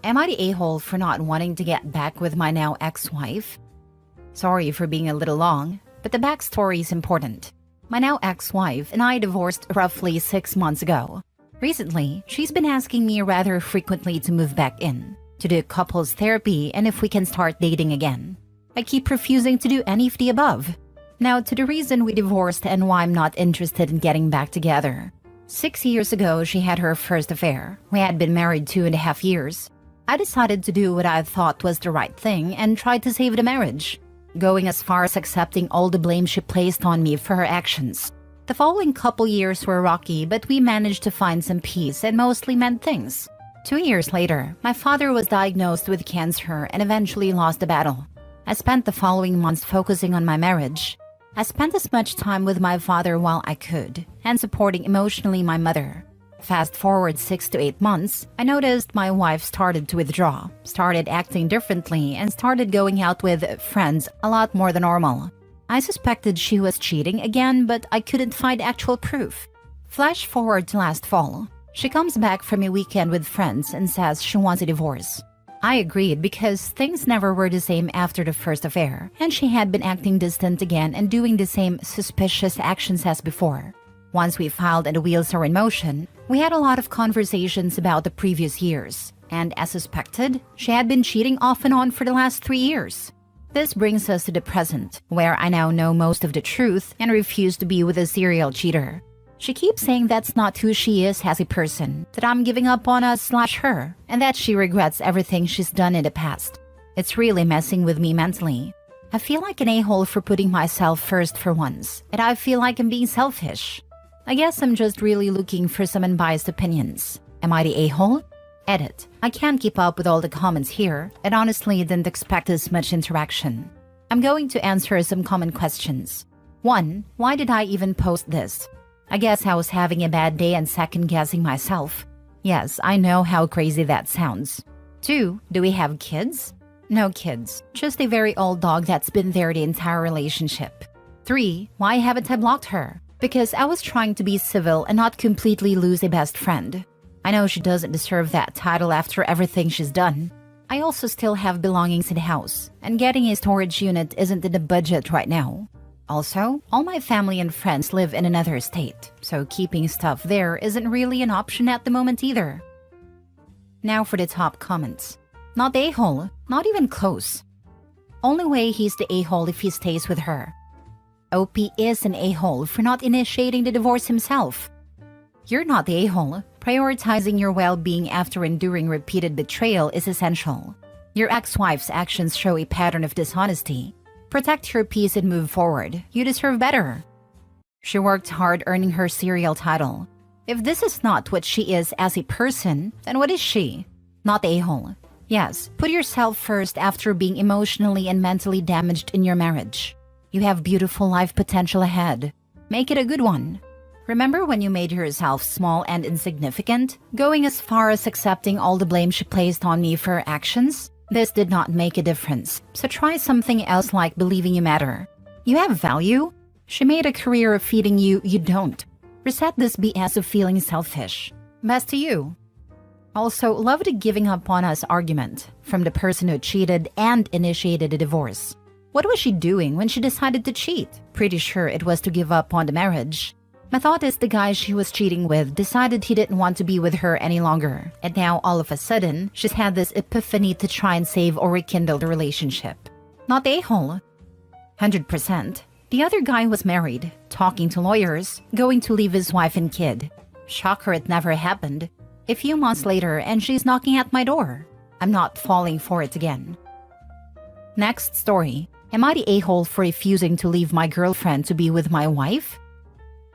Am I the a-hole for not wanting to get back with my now ex-wife? Sorry for being a little long, but the backstory is important. My now ex-wife and I divorced roughly 6 months ago. Recently, she's been asking me rather frequently to move back in, to do couples therapy, and if we can start dating again. I keep refusing to do any of the above. Now to the reason we divorced and why I'm not interested in getting back together. 6 years ago, she had her first affair. We had been married 2.5 years. I decided to do what I thought was the right thing and tried to save the marriage, going as far as accepting all the blame she placed on me for her actions. The following couple years were rocky, but we managed to find some peace and mostly meant things. 2 years later, my father was diagnosed with cancer and eventually lost the battle. I spent the following months focusing on my marriage. I spent as much time with my father while I could, and supporting emotionally my mother. Fast forward 6 to 8 months, I noticed my wife started to withdraw, started acting differently, and started going out with friends a lot more than normal. I suspected she was cheating again, but I couldn't find actual proof. Flash forward to last fall. She comes back from a weekend with friends and says she wants a divorce. I agreed because things never were the same after the first affair, and she had been acting distant again and doing the same suspicious actions as before. Once we filed and the wheels are in motion, we had a lot of conversations about the previous years, and as suspected, she had been cheating off and on for the last 3 years. This brings us to the present, where I now know most of the truth and refuse to be with a serial cheater. She keeps saying that's not who she is as a person, that I'm giving up on us/her, and that she regrets everything she's done in the past. It's really messing with me mentally. I feel like an a-hole for putting myself first for once, and I feel like I'm being selfish. I guess I'm just really looking for some unbiased opinions. Am I the a-hole? Edit. I can't keep up with all the comments here, and honestly didn't expect this much interaction. I'm going to answer some common questions. 1. Why did I even post this? I guess I was having a bad day and second-guessing myself. Yes, I know how crazy that sounds. 2. Do we have kids? No kids, just a very old dog that's been there the entire relationship. 3. Why haven't I blocked her? Because I was trying to be civil and not completely lose a best friend. I know she doesn't deserve that title after everything she's done. I also still have belongings in the house, and getting a storage unit isn't in the budget right now. Also, all my family and friends live in another state, so keeping stuff there isn't really an option at the moment either. Now for the top comments. Not the a-hole, not even close. Only way he's the a-hole if he stays with her. OP is an a-hole for not initiating the divorce himself. You're not the a-hole. Prioritizing your well-being after enduring repeated betrayal is essential. Your ex-wife's actions show a pattern of dishonesty. Protect your peace and move forward. You deserve better. She worked hard earning her serial title. If this is not what she is as a person, then what is she? Not the a-hole. Yes, put yourself first after being emotionally and mentally damaged in your marriage. You have beautiful life potential ahead. Make it a good one. Remember when you made yourself small and insignificant, going as far as accepting all the blame she placed on me for her actions? This did not make a difference, so try something else like believing you matter. You have value? She made a career of feeding you, you don't. Reset this BS of feeling selfish. Best to you. Also, love the giving up on us argument from the person who cheated and initiated a divorce. What was she doing when she decided to cheat? Pretty sure it was to give up on the marriage. My thought is the guy she was cheating with decided he didn't want to be with her any longer, and now all of a sudden, she's had this epiphany to try and save or rekindle the relationship. Not the a-hole. 100%. The other guy was married, talking to lawyers, going to leave his wife and kid. Shocker it never happened. A few months later and she's knocking at my door. I'm not falling for it again. Next story. Am I the a-hole for refusing to leave my girlfriend to be with my wife?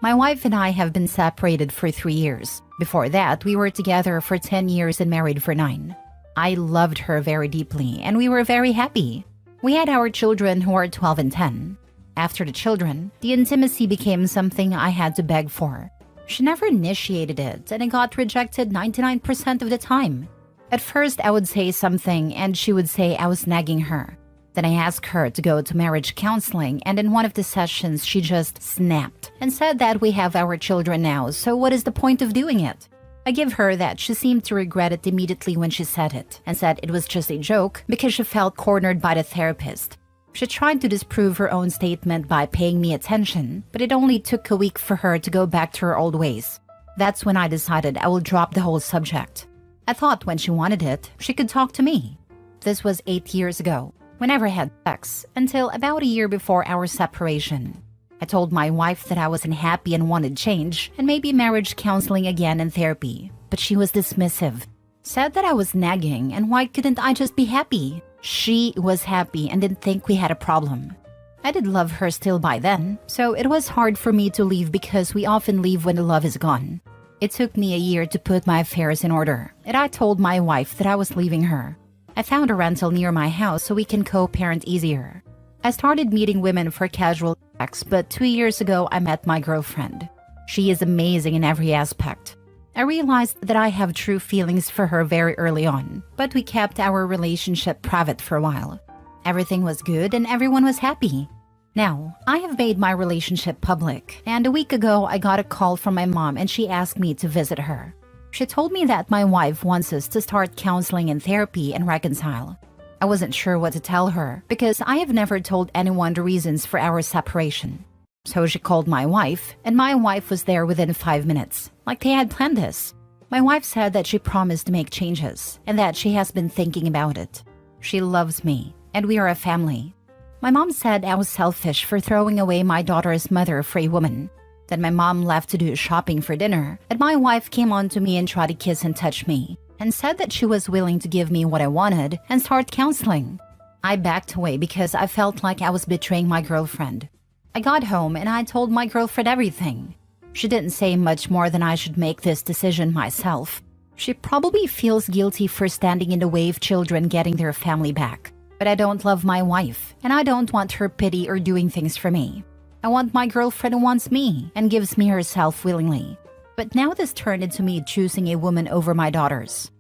My wife and I have been separated for 3 years. Before that, we were together for 10 years and married for 9. I loved her very deeply, and we were very happy. We had our children who are 12 and 10. After the children, the intimacy became something I had to beg for. She never initiated it, and it got rejected 99% of the time. At first, I would say something, and she would say I was nagging her. Then I asked her to go to marriage counseling, and in one of the sessions, she just snapped and said that we have our children now, so what is the point of doing it? I give her that she seemed to regret it immediately when she said it, and said it was just a joke because she felt cornered by the therapist. She tried to disprove her own statement by paying me attention, but it only took a week for her to go back to her old ways. That's when I decided I will drop the whole subject. I thought when she wanted it, she could talk to me. This was 8 years ago. We never had sex until about a year before our separation. I told my wife that I was unhappy and wanted change, and maybe marriage counseling again and therapy, but she was dismissive. Said that I was nagging, and why couldn't I just be happy? She was happy and didn't think we had a problem. I did love her still by then, so it was hard for me to leave because we often leave when the love is gone. It took me a year to put my affairs in order, and I told my wife that I was leaving her. I found a rental near my house so we can co-parent easier. I started meeting women for casual sex, but 2 years ago I met my girlfriend. She is amazing in every aspect. I realized that I have true feelings for her very early on, but we kept our relationship private for a while. Everything was good and everyone was happy. Now, I have made my relationship public, and a week ago I got a call from my mom and she asked me to visit her. She told me that my wife wants us to start counseling and therapy and reconcile. I wasn't sure what to tell her because I have never told anyone the reasons for our separation. So she called my wife, and my wife was there within 5 minutes, like they had planned this. My wife said that she promised to make changes and that she has been thinking about it. She loves me, and we are a family. My mom said I was selfish for throwing away my daughter's mother for a woman. Then my mom left to do shopping for dinner, and my wife came on to me and tried to kiss and touch me, and said that she was willing to give me what I wanted and start counseling. I backed away because I felt like I was betraying my girlfriend. I got home and I told my girlfriend everything. She didn't say much more than I should make this decision myself. She probably feels guilty for standing in the way of children getting their family back. But I don't love my wife, and I don't want her pity or doing things for me. I want my girlfriend who wants me and gives me herself willingly. But now this turned into me choosing a woman over my daughters.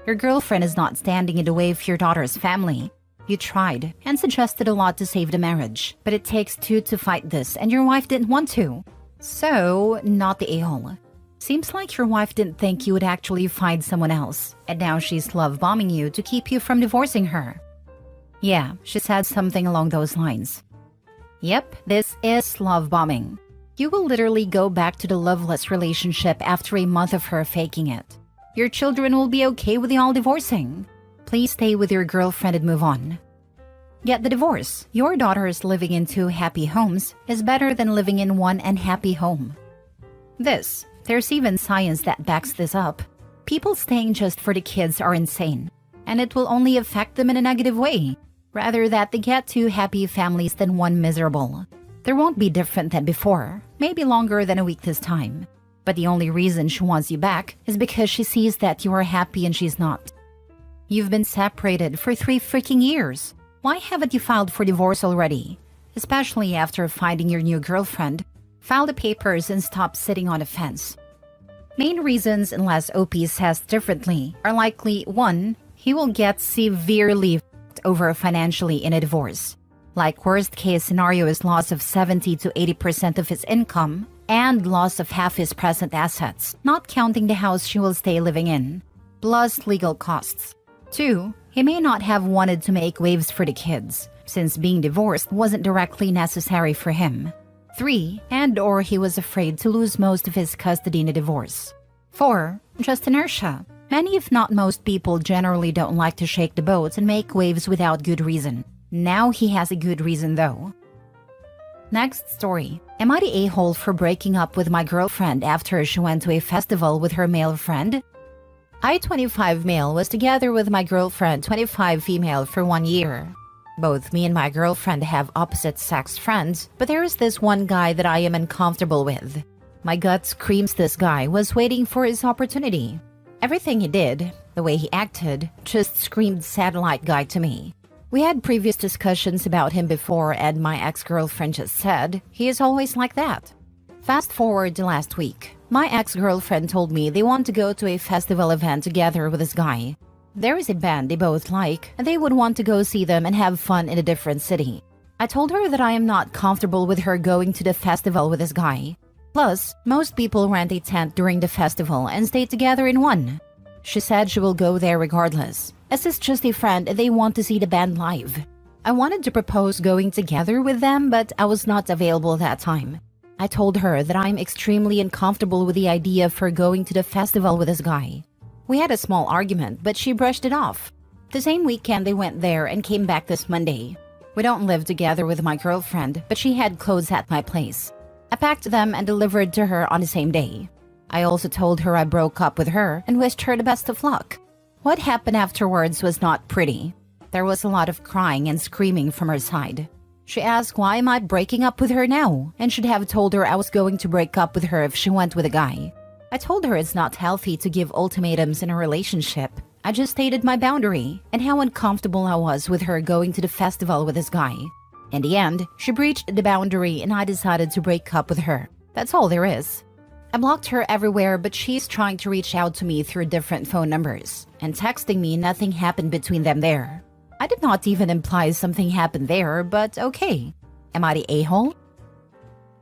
Your girlfriend is not standing in the way of your daughter's family. You tried and suggested a lot to save the marriage, but it takes two to fight this, and your wife didn't want to. So, not the a-hole. Seems like your wife didn't think you would actually find someone else, and now she's love-bombing you to keep you from divorcing her. Yeah, she said something along those lines. Yep, this is love-bombing. You will literally go back to the loveless relationship after a month of her faking it. Your children will be okay with you all divorcing. Please stay with your girlfriend and move on. Get the divorce. Your daughters living in 2 happy homes is better than living in 1 unhappy home. There's even science that backs this up. People staying just for the kids are insane, and it will only affect them in a negative way. Rather that they get 2 happy families than 1 miserable. There won't be different than before, maybe longer than a week this time. But the only reason she wants you back is because she sees that you are happy and she's not. You've been separated for 3 freaking years. Why haven't you filed for divorce already? Especially after finding your new girlfriend. File the papers and stop sitting on a fence. Main reasons, unless OP says differently, are likely 1. He will get severely over financially in a divorce. Like worst case scenario is loss of 70 to 80% of his income and loss of half his present assets, not counting the house she will stay living in, plus legal costs. 2. He may not have wanted to make waves for the kids, since being divorced wasn't directly necessary for him. 3. And/or he was afraid to lose most of his custody in a divorce. 4. Just inertia. Many, if not most people, generally don't like to shake the boat and make waves without good reason. Now he has a good reason though. Next story. Am I the a-hole for breaking up with my girlfriend after she went to a festival with her male friend? I, 25 male, was together with my girlfriend, 25 female, for 1 year. Both me and my girlfriend have opposite sex friends, but there is this one guy that I am uncomfortable with. My gut screams this guy was waiting for his opportunity. Everything he did, the way he acted, just screamed satellite guy to me. We had previous discussions about him before, and my ex-girlfriend just said, he is always like that. Fast forward to last week. My ex-girlfriend told me they want to go to a festival event together with this guy. There is a band they both like, and they would want to go see them and have fun in a different city. I told her that I am not comfortable with her going to the festival with this guy. Plus, most people rent a tent during the festival and stay together in one. She said she will go there regardless, as it's just a friend and they want to see the band live. I wanted to propose going together with them, but I was not available that time. I told her that I'm extremely uncomfortable with the idea of her going to the festival with this guy. We had a small argument, but she brushed it off. The same weekend they went there and came back this Monday. We don't live together with my girlfriend, but she had clothes at my place. I packed them and delivered to her on the same day. I also told her I broke up with her and wished her the best of luck. What happened afterwards was not pretty. There was a lot of crying and screaming from her side. She asked why am I breaking up with her now, and should have told her I was going to break up with her if she went with a guy. I told her it's not healthy to give ultimatums in a relationship. I just stated my boundary and how uncomfortable I was with her going to the festival with this guy. In the end, she breached the boundary and I decided to break up with her. That's all there is. I blocked her everywhere, but she's trying to reach out to me through different phone numbers, and texting me nothing happened between them there. I did not even imply something happened there, but okay. Am I the a-hole?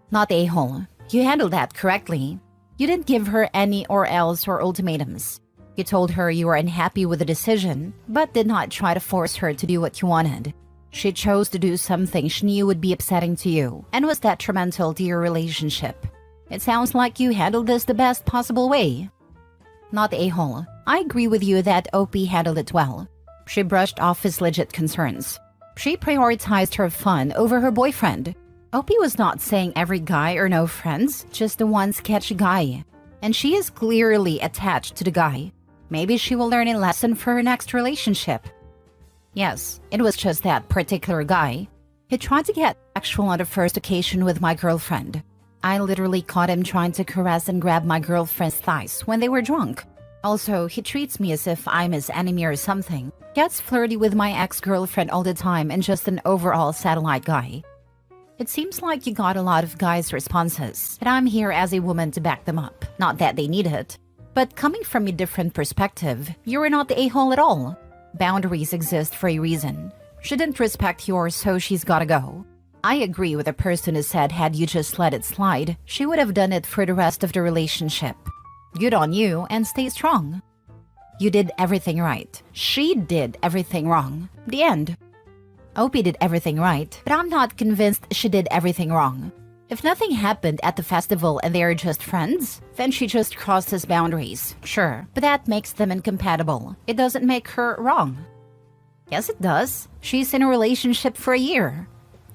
Not a-hole. You handled that correctly. You didn't give her any or else or ultimatums. You told her you were unhappy with the decision, but did not try to force her to do what you wanted. She chose to do something she knew would be upsetting to you and was detrimental to your relationship. It sounds like you handled this the best possible way. Not the a-hole. I agree with you that OP handled it well. She brushed off his legit concerns. She prioritized her fun over her boyfriend. OP was not saying every guy or no friends, just the one sketchy guy. And she is clearly attached to the guy. Maybe she will learn a lesson for her next relationship. Yes, it was just that particular guy. He tried to get sexual on the first occasion with my girlfriend. I literally caught him trying to caress and grab my girlfriend's thighs when they were drunk. Also, he treats me as if I'm his enemy or something. Gets flirty with my ex-girlfriend all the time and just an overall satellite guy. It seems like you got a lot of guys' responses, and I'm here as a woman to back them up. Not that they need it. But coming from a different perspective, you're not the a-hole at all. Boundaries exist for a reason. She didn't respect yours, so she's gotta go. I agree with the person who said had you just let it slide, she would have done it for the rest of the relationship. Good on you, and stay strong. You did everything right. She did everything wrong. The end. OP did everything right, but I'm not convinced she did everything wrong. If nothing happened at the festival and they are just friends, then she just crossed his boundaries. Sure, but that makes them incompatible. It doesn't make her wrong. Yes, it does. She's in a relationship for a year.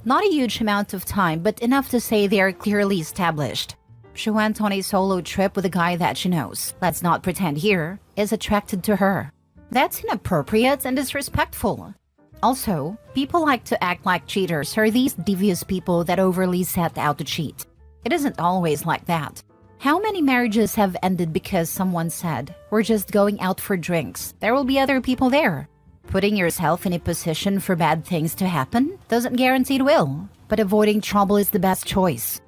Not a huge amount of time, but enough to say they are clearly established. She went on a solo trip with a guy that she knows, let's not pretend here, is attracted to her. That's inappropriate and disrespectful. Also, people like to act like cheaters or these devious people that overly set out to cheat. It isn't always like that. How many marriages have ended because someone said, we're just going out for drinks, there will be other people there? Putting yourself in a position for bad things to happen doesn't guarantee it will, but avoiding trouble is the best choice.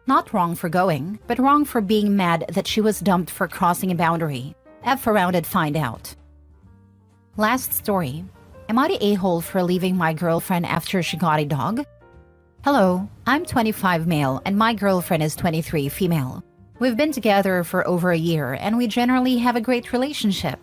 Not wrong for going, but wrong for being mad that she was dumped for crossing a boundary. F around and find out. Last story. Am I the a-hole for leaving my girlfriend after she got a dog? Hello, I'm 25 male and my girlfriend is 23 female. We've been together for over a year and we generally have a great relationship.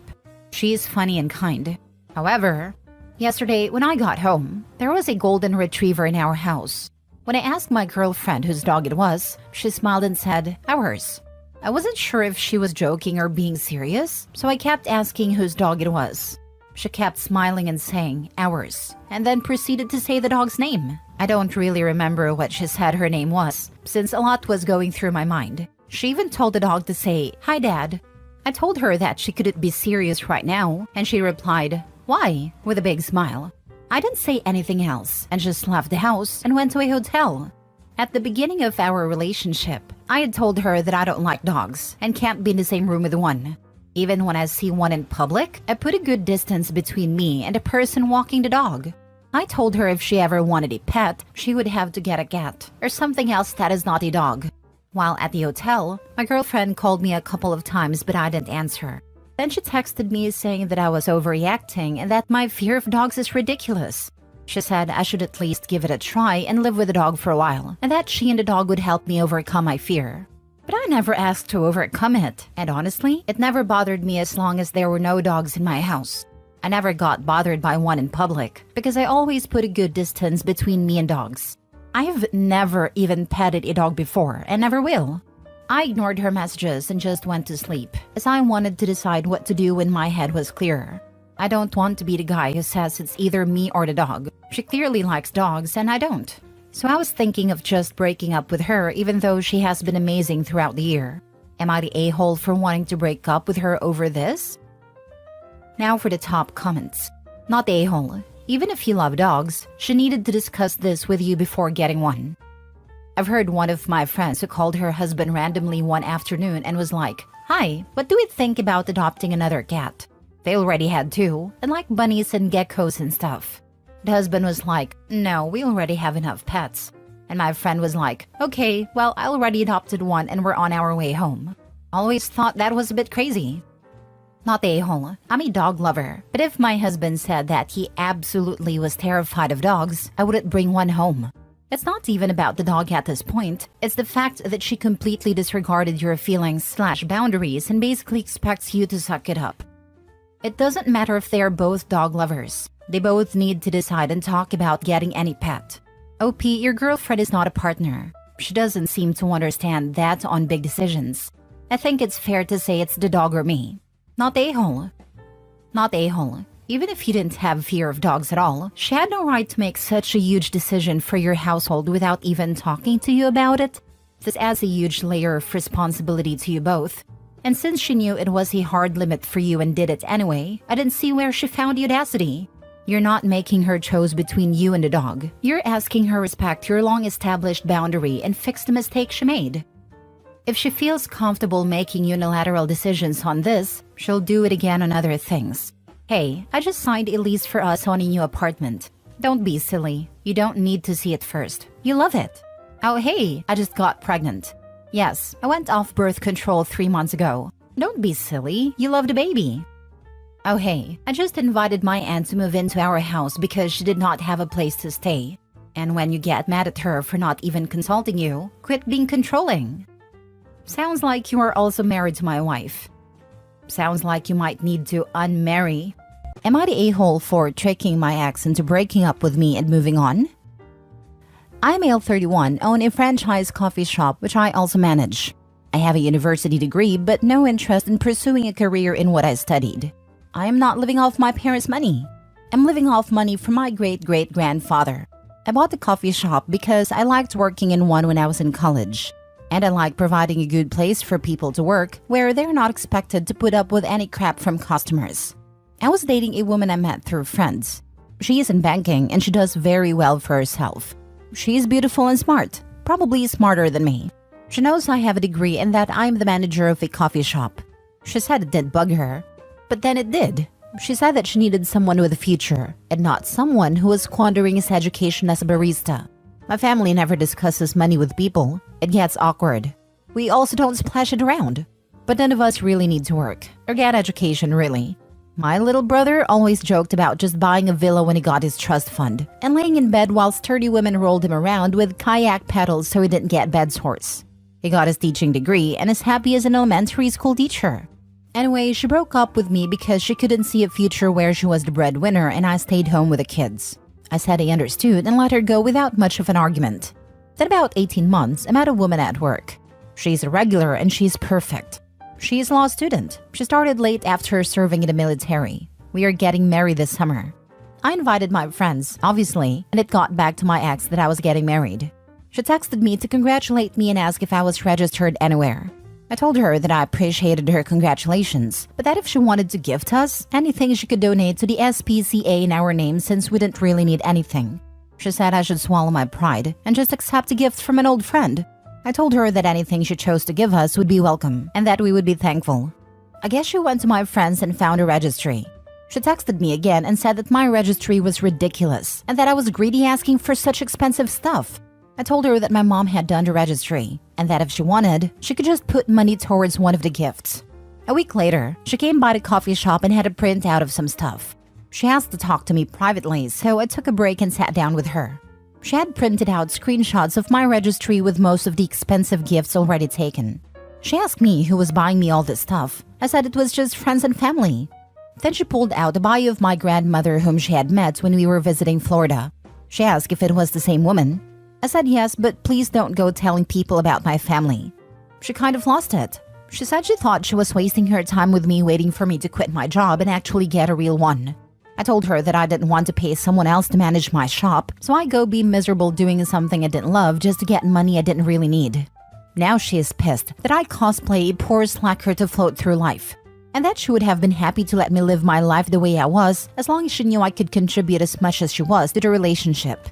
She's funny and kind. However, yesterday when I got home, there was a golden retriever in our house. When I asked my girlfriend whose dog it was, she smiled and said, ours. I wasn't sure if she was joking or being serious, so I kept asking whose dog it was. She kept smiling and saying, ours, and then proceeded to say the dog's name. I don't really remember what she said her name was, since a lot was going through my mind. She even told the dog to say, hi dad. I told her that she couldn't be serious right now, and she replied, why? With a big smile. I didn't say anything else and just left the house and went to a hotel. At the beginning of our relationship, I had told her that I don't like dogs and can't be in the same room with one. Even when I see one in public, I put a good distance between me and the person walking the dog. I told her if she ever wanted a pet, she would have to get a cat or something else that is not a dog. While at the hotel, my girlfriend called me a couple of times but I didn't answer. Then she texted me saying that I was overreacting and that my fear of dogs is ridiculous. She said I should at least give it a try and live with the dog for a while, and that she and the dog would help me overcome my fear. But I never asked to overcome it, and honestly, it never bothered me as long as there were no dogs in my house. I never got bothered by one in public because I always put a good distance between me and dogs. I've never even petted a dog before and never will. I ignored her messages and just went to sleep, as I wanted to decide what to do when my head was clearer. I don't want to be the guy who says it's either me or the dog. She clearly likes dogs and I don't. So I was thinking of just breaking up with her even though she has been amazing throughout the year. Am I the a-hole for wanting to break up with her over this? Now for the top comments. Not the a-hole. Even if you love dogs, she needed to discuss this with you before getting one. I've heard one of my friends who called her husband randomly one afternoon and was like, "Hi, what do we think about adopting another cat?" They already had two, and like bunnies and geckos and stuff. The husband was like, "No, we already have enough pets." And my friend was like, "Okay, well, I already adopted one and we're on our way home." Always thought that was a bit crazy. Not the a-hole. I'm a dog lover, but if my husband said that he absolutely was terrified of dogs, I wouldn't bring one home. It's not even about the dog at this point. It's the fact that she completely disregarded your feelings/boundaries and basically expects you to suck it up. It doesn't matter if they are both dog lovers. They both need to decide and talk about getting any pet. OP, your girlfriend is not a partner. She doesn't seem to understand that on big decisions. I think it's fair to say it's the dog or me. Not the a-hole. Not the a-hole. Even if you didn't have fear of dogs at all, she had no right to make such a huge decision for your household without even talking to you about it. This adds a huge layer of responsibility to you both. And since she knew it was a hard limit for you and did it anyway, I didn't see where she found the audacity. You're not making her choose between you and the dog. You're asking her respect your long-established boundary and fix the mistake she made. If she feels comfortable making unilateral decisions on this, she'll do it again on other things. Hey, I just signed a lease for us on a new apartment. Don't be silly. You don't need to see it first. You love it. Oh hey, I just got pregnant. Yes, I went off birth control 3 months ago. Don't be silly. You love the baby. Oh hey, I just invited my aunt to move into our house because she did not have a place to stay. And when you get mad at her for not even consulting you, quit being controlling. Sounds like you are also married to my wife. Sounds like you might need to unmarry. Am I the a-hole for tricking my ex into breaking up with me and moving on? I, male 31, own a franchise coffee shop which I also manage. I have a university degree but no interest in pursuing a career in what I studied. I am not living off my parents' money. I'm living off money from my great-great-grandfather. I bought the coffee shop because I liked working in one when I was in college. And I like providing a good place for people to work where they're not expected to put up with any crap from customers. I was dating a woman I met through friends. She is in banking and she does very well for herself. She is beautiful and smart, probably smarter than me. She knows I have a degree and that I'm the manager of a coffee shop. She said it did bug her, but then it did. She said that she needed someone with a future and not someone who was squandering his education as a barista. My family never discusses money with people. It gets awkward. We also don't splash it around. But none of us really need to work or get education, really. My little brother always joked about just buying a villa when he got his trust fund and laying in bed while sturdy women rolled him around with kayak pedals so he didn't get bed sores. He got his teaching degree and is happy as an elementary school teacher. Anyway, she broke up with me because she couldn't see a future where she was the breadwinner and I stayed home with the kids. I said I understood and let her go without much of an argument. Then about 18 months, I met a woman at work. She's a regular and she's perfect. She is a law student. She started late after serving in the military. We are getting married this summer. I invited my friends, obviously, and it got back to my ex that I was getting married. She texted me to congratulate me and ask if I was registered anywhere. I told her that I appreciated her congratulations, but that if she wanted to gift us, anything she could donate to the SPCA in our name since we didn't really need anything. She said I should swallow my pride and just accept a gift from an old friend. I told her that anything she chose to give us would be welcome and that we would be thankful. I guess she went to my friends and found a registry. She texted me again and said that my registry was ridiculous and that I was greedy asking for such expensive stuff. I told her that my mom had done the registry and that if she wanted, she could just put money towards one of the gifts. A week later, she came by the coffee shop and had a printout of some stuff. She asked to talk to me privately, so I took a break and sat down with her. She had printed out screenshots of my registry with most of the expensive gifts already taken. She asked me who was buying me all this stuff. I said it was just friends and family. Then she pulled out a bio of my grandmother whom she had met when we were visiting Florida. She asked if it was the same woman. I said yes, but please don't go telling people about my family. She kind of lost it. She said she thought she was wasting her time with me waiting for me to quit my job and actually get a real one. I told her that I didn't want to pay someone else to manage my shop, so I go be miserable doing something I didn't love just to get money I didn't really need. Now she is pissed that I cosplay a poor slacker to float through life, and that she would have been happy to let me live my life the way I was as long as she knew I could contribute as much as she was to the relationship.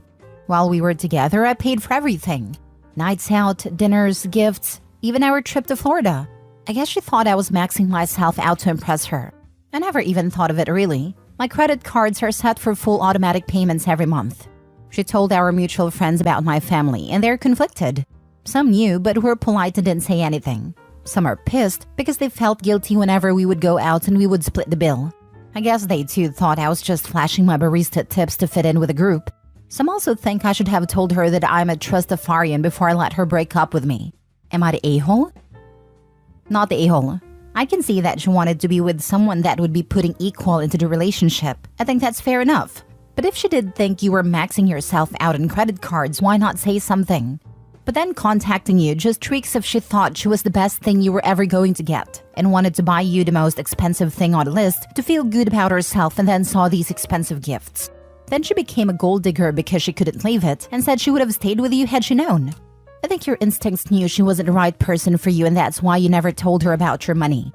While we were together, I paid for everything. Nights out, dinners, gifts, even our trip to Florida. I guess she thought I was maxing myself out to impress her. I never even thought of it really. My credit cards are set for full automatic payments every month. She told our mutual friends about my family, and they're conflicted. Some knew, but were polite and didn't say anything. Some are pissed because they felt guilty whenever we would go out and we would split the bill. I guess they too thought I was just flashing my barista tips to fit in with the group. Some also think I should have told her that I'm a trustafarian before I let her break up with me. Am I the a-hole? Not the a-hole. I can see that she wanted to be with someone that would be putting equal into the relationship. I think that's fair enough. But if she did think you were maxing yourself out on credit cards, why not say something? But then contacting you just reeks if she thought she was the best thing you were ever going to get and wanted to buy you the most expensive thing on the list to feel good about herself and then saw these expensive gifts. Then she became a gold digger because she couldn't leave it and said she would have stayed with you had she known. I think your instincts knew she wasn't the right person for you and that's why you never told her about your money.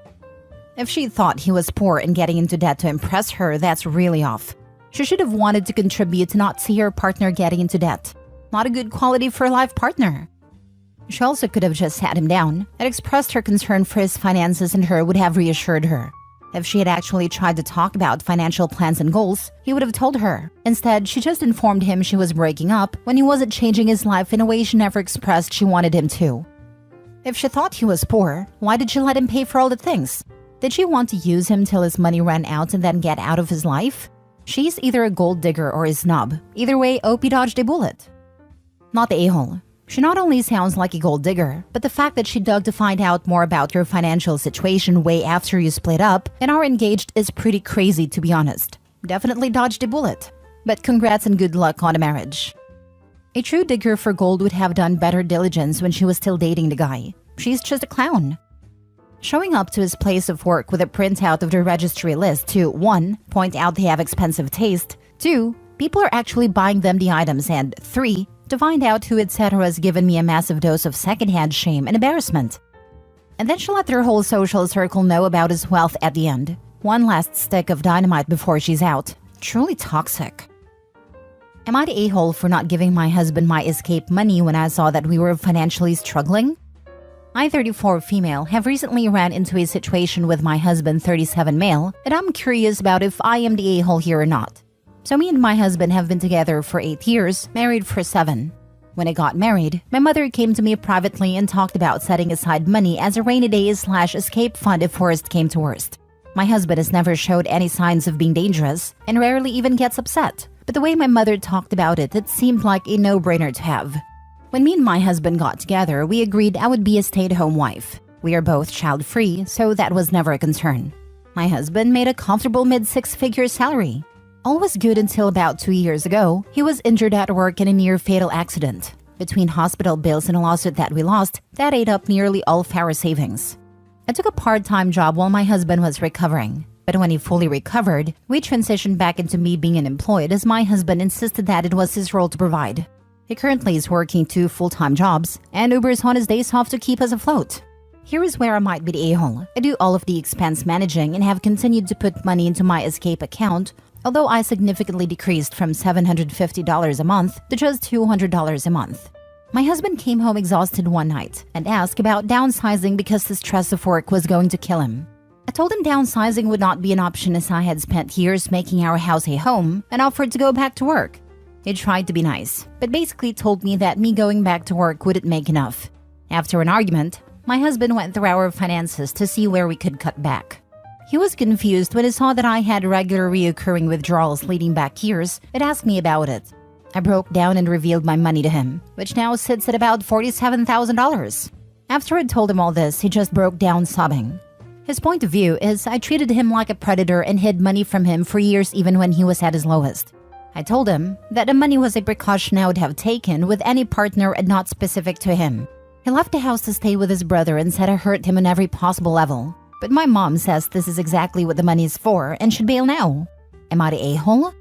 If she thought he was poor and getting into debt to impress her, that's really off. She should have wanted to contribute to not see her partner getting into debt. Not a good quality for a life partner. She also could have just sat him down and expressed her concern for his finances and her would have reassured her. If she had actually tried to talk about financial plans and goals, he would have told her. Instead, she just informed him she was breaking up when he wasn't changing his life in a way she never expressed she wanted him to. If she thought he was poor, why did she let him pay for all the things? Did she want to use him till his money ran out and then get out of his life? She's either a gold digger or a snob. Either way, Opie dodged a bullet. Not the a-hole. She not only sounds like a gold digger, but the fact that she dug to find out more about your financial situation way after you split up and are engaged is pretty crazy, to be honest. Definitely dodged a bullet. But congrats and good luck on a marriage. A true digger for gold would have done better diligence when she was still dating the guy. She's just a clown. Showing up to his place of work with a printout of the registry list to 1. Point out they have expensive taste, 2. People are actually buying them the items, and 3. To find out who etc. has given me a massive dose of secondhand shame and embarrassment. And then she let their whole social circle know about his wealth at the end. One last stick of dynamite before she's out. Truly toxic. Am I the a-hole for not giving my husband my escape money when I saw that we were financially struggling? I, 34 female, have recently ran into a situation with my husband, 37 male, and I'm curious about if I am the a-hole here or not. So me and my husband have been together for 8 years, married for 7. When I got married, my mother came to me privately and talked about setting aside money as a rainy day/escape fund if worst came to worst. My husband has never showed any signs of being dangerous and rarely even gets upset. But the way my mother talked about it, it seemed like a no-brainer to have. When me and my husband got together, we agreed I would be a stay-at-home wife. We are both child-free, so that was never a concern. My husband made a comfortable mid-6-figure salary. All was good until about 2 years ago. He was injured at work in a near-fatal accident. Between hospital bills and a lawsuit that we lost, that ate up nearly all of our savings. I took a part-time job while my husband was recovering. But when he fully recovered, we transitioned back into me being unemployed as my husband insisted that it was his role to provide. He currently is working 2 full-time jobs and Ubers on his days off to keep us afloat. Here is where I might be the a-hole. I do all of the expense managing and have continued to put money into my escape account, although I significantly decreased from $750 a month to just $200 a month. My husband came home exhausted one night and asked about downsizing because the stress of work was going to kill him. I told him downsizing would not be an option as I had spent years making our house a home and offered to go back to work. He tried to be nice, but basically told me that me going back to work wouldn't make enough. After an argument, my husband went through our finances to see where we could cut back. He was confused when he saw that I had regular reoccurring withdrawals leading back years and asked me about it. I broke down and revealed my money to him, which now sits at about $47,000. After I told him all this, he just broke down sobbing. His point of view is I treated him like a predator and hid money from him for years even when he was at his lowest. I told him that the money was a precaution I would have taken with any partner and not specific to him. He left the house to stay with his brother and said I hurt him on every possible level. But my mom says this is exactly what the money is for and should bail now. Am I the a-hole?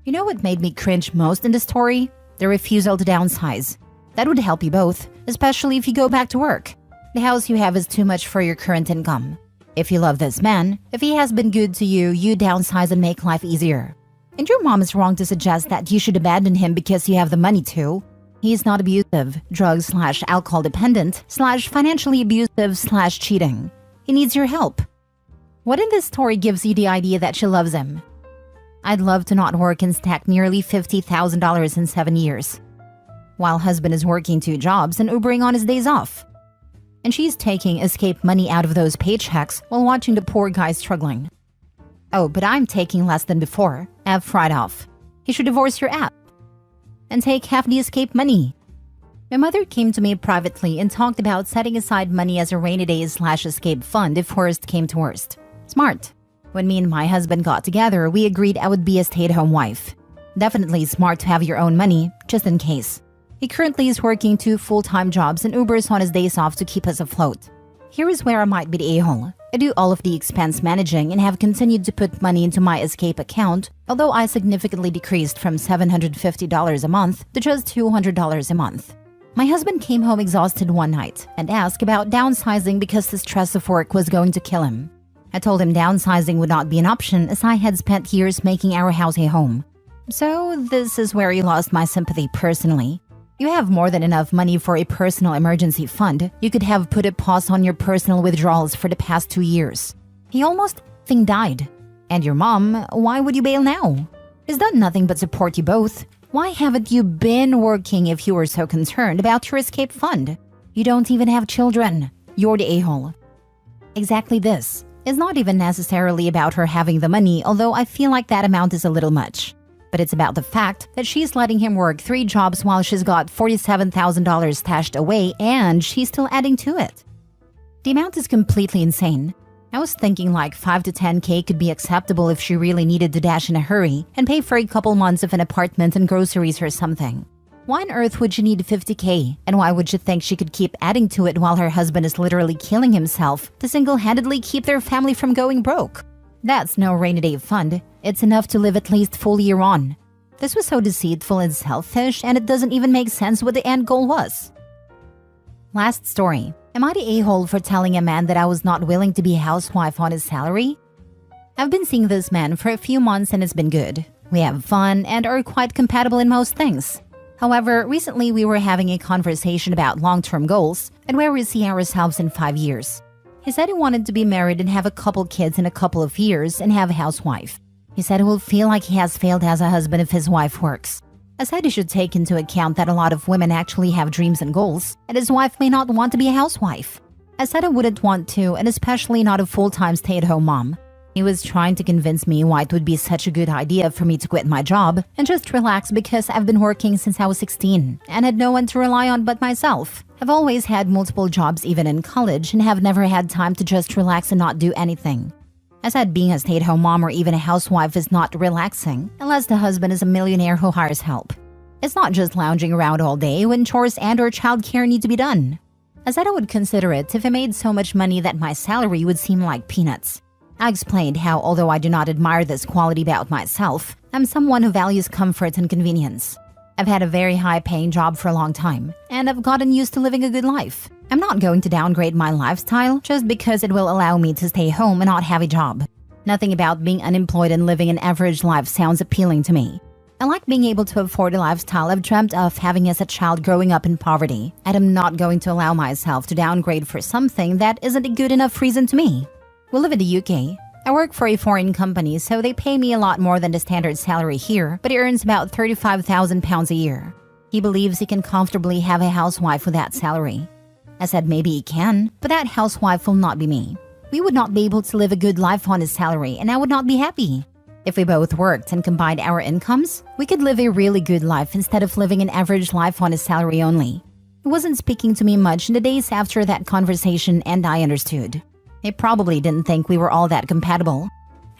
You know what made me cringe most in the story? The refusal to downsize. That would help you both, especially if you go back to work. The house you have is too much for your current income. If you love this man, if he has been good to you, you downsize and make life easier. And your mom is wrong to suggest that you should abandon him because you have the money to. He's not abusive, drug/alcohol dependent/financially abusive/cheating. He needs your help. What in this story gives you the idea that she loves him? I'd love to not work and stack nearly $50,000 in 7 years. While husband is working 2 jobs and Ubering on his days off. And she's taking escape money out of those paychecks while watching the poor guy struggling. Oh, but I'm taking less than before. F right off. You should divorce your app. And take half the escape money. My mother came to me privately and talked about setting aside money as a rainy day/escape fund if worst came to worst. Smart. When me and my husband got together, we agreed I would be a stay-at-home wife. Definitely smart to have your own money, just in case. He currently is working 2 full-time jobs and Ubers on his days off to keep us afloat. Here is where I might be the a-hole. I do all of the expense managing and have continued to put money into my escape account, although I significantly decreased from $750 a month to just $200 a month. My husband came home exhausted one night and asked about downsizing because the stress of work was going to kill him. I told him downsizing would not be an option as I had spent years making our house a home. So this is where he lost my sympathy personally. You have more than enough money for a personal emergency fund. You could have put a pause on your personal withdrawals for the past 2 years. He almost died. And your mom, why would you bail now? He's done nothing but support you both. Why haven't you been working if you were so concerned about your escape fund? You don't even have children. You're the a-hole. Exactly this. It's not even necessarily about her having the money, although I feel like that amount is a little much. But it's about the fact that she's letting him work 3 jobs while she's got $47,000 stashed away and she's still adding to it. The amount is completely insane. I was thinking like 5 to 10K could be acceptable if she really needed to dash in a hurry and pay for a couple months of an apartment and groceries or something. Why on earth would she need 50K? And why would she think she could keep adding to it while her husband is literally killing himself to single-handedly keep their family from going broke? That's no rainy day fund. It's enough to live at least full year on. This was so deceitful and selfish, and it doesn't even make sense what the end goal was. Last story. Am I the a-hole for telling a man that I was not willing to be a housewife on his salary? I've been seeing this man for a few months and it's been good. We have fun and are quite compatible in most things. However, recently we were having a conversation about long-term goals and where we see ourselves in 5 years. He said he wanted to be married and have a couple kids in a couple of years and have a housewife. He said he will feel like he has failed as a husband if his wife works. I said he should take into account that a lot of women actually have dreams and goals, and his wife may not want to be a housewife. I said I wouldn't want to, and especially not a full-time stay-at-home mom. He was trying to convince me why it would be such a good idea for me to quit my job and just relax because I've been working since I was 16 and had no one to rely on but myself. I've always had multiple jobs even in college and have never had time to just relax and not do anything. I said being a stay-at-home mom or even a housewife is not relaxing unless the husband is a millionaire who hires help. It's not just lounging around all day when chores and/or childcare need to be done. I said I would consider it if I made so much money that my salary would seem like peanuts. I explained how, although I do not admire this quality about myself, I'm someone who values comfort and convenience. I've had a very high-paying job for a long time, and I've gotten used to living a good life. I'm not going to downgrade my lifestyle just because it will allow me to stay home and not have a job. Nothing about being unemployed and living an average life sounds appealing to me. I like being able to afford a lifestyle I've dreamt of having as a child growing up in poverty, and I'm not going to allow myself to downgrade for something that isn't a good enough reason to me. We live in the UK. I work for a foreign company, so they pay me a lot more than the standard salary here, but he earns about £35,000 a year. He believes he can comfortably have a housewife with that salary. I said maybe he can, but that housewife will not be me. We would not be able to live a good life on his salary, and I would not be happy. If we both worked and combined our incomes, we could live a really good life instead of living an average life on his salary only. He wasn't speaking to me much in the days after that conversation, and I understood. He probably didn't think we were all that compatible.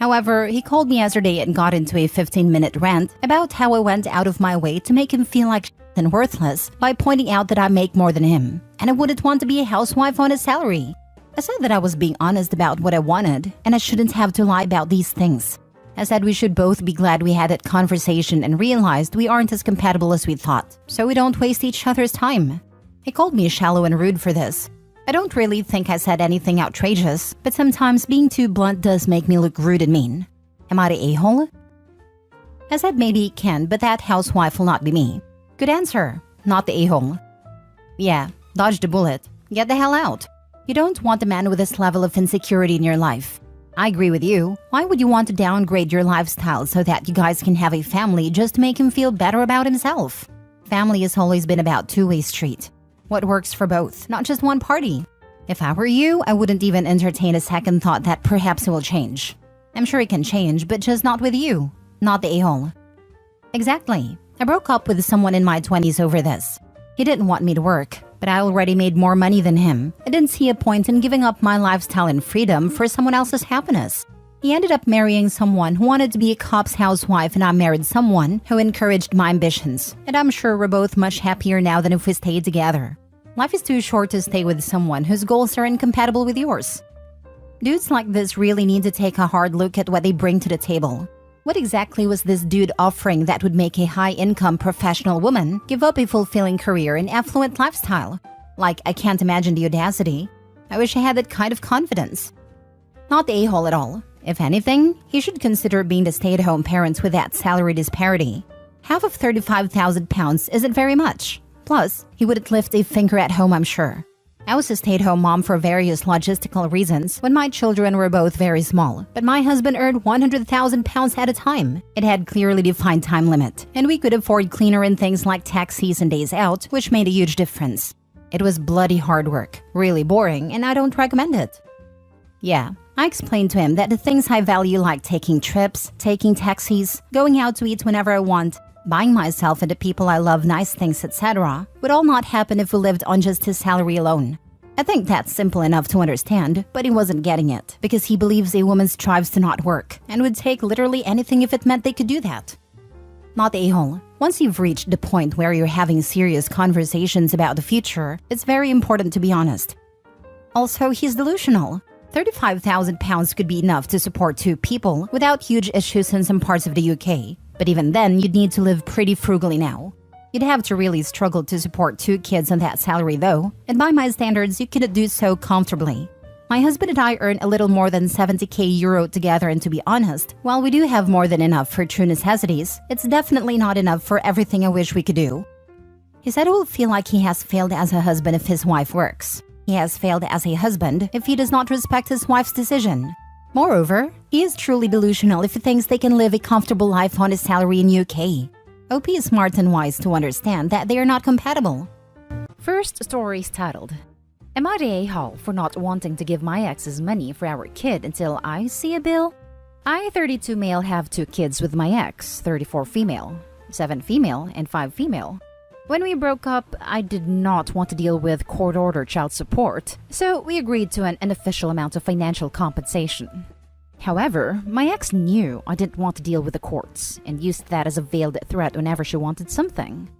However, he called me yesterday and got into a 15-minute rant about how I went out of my way to make him feel like shit and worthless by pointing out that I make more than him, and I wouldn't want to be a housewife on his salary. I said that I was being honest about what I wanted, and I shouldn't have to lie about these things. I said we should both be glad we had that conversation and realized we aren't as compatible as we thought, so we don't waste each other's time. He called me shallow and rude for this. I don't really think I said anything outrageous, but sometimes being too blunt does make me look rude and mean. Am I the a-hole? I said maybe he can, but that housewife will not be me. Good answer. Not the a-hole. Yeah, dodge the bullet. Get the hell out. You don't want a man with this level of insecurity in your life. I agree with you. Why would you want to downgrade your lifestyle so that you guys can have a family just to make him feel better about himself? Family has always been about two-way street. What works for both, not just one party. If I were you, I wouldn't even entertain a second thought that perhaps it will change. I'm sure it can change, but just not with you. Not the a-hole. Exactly. I broke up with someone in my 20s over this. He didn't want me to work, but I already made more money than him. I didn't see a point in giving up my lifestyle and freedom for someone else's happiness. He ended up marrying someone who wanted to be a cop's housewife, and I married someone who encouraged my ambitions. And I'm sure we're both much happier now than if we stayed together. Life is too short to stay with someone whose goals are incompatible with yours. Dudes like this really need to take a hard look at what they bring to the table. What exactly was this dude offering that would make a high-income professional woman give up a fulfilling career and affluent lifestyle? Like, I can't imagine the audacity. I wish I had that kind of confidence. Not the a-hole at all. If anything, he should consider being the stay-at-home parent with that salary disparity. Half of £35,000 isn't very much. Plus, he wouldn't lift a finger at home, I'm sure. I was a stay-at-home mom for various logistical reasons when my children were both very small, but my husband earned £100,000 at a time. It had clearly defined time limit, and we could afford cleaner and things like taxis and days out, which made a huge difference. It was bloody hard work, really boring, and I don't recommend it. Yeah, I explained to him that the things I value, like taking trips, taking taxis, going out to eat whenever I want, buying myself and the people I love nice things, etc., would all not happen if we lived on just his salary alone. I think that's simple enough to understand, but he wasn't getting it because he believes a woman strives to not work and would take literally anything if it meant they could do that. Not the a-hole. Once you've reached the point where you're having serious conversations about the future, it's very important to be honest. Also, he's delusional. £35,000 could be enough to support two people without huge issues in some parts of the UK. But even then, you'd need to live pretty frugally now. You'd have to really struggle to support two kids on that salary though, and by my standards, you couldn't do so comfortably. My husband and I earn a little more than €70,000 together, and to be honest, while we do have more than enough for true necessities, it's definitely not enough for everything I wish we could do. He said it will feel like he has failed as a husband if his wife works. He has failed as a husband if he does not respect his wife's decision. Moreover, he is truly delusional if he thinks they can live a comfortable life on his salary in UK. OP is smart and wise to understand that they are not compatible. First story is titled, Am I the a-hole for not wanting to give my ex's money for our kid until I see a bill? I, 32 male, have 2 kids with my ex, 34 female, 7 female, and 5 female. When we broke up, I did not want to deal with court-ordered child support, so we agreed to an unofficial amount of financial compensation. However, my ex knew I didn't want to deal with the courts and used that as a veiled threat whenever she wanted something.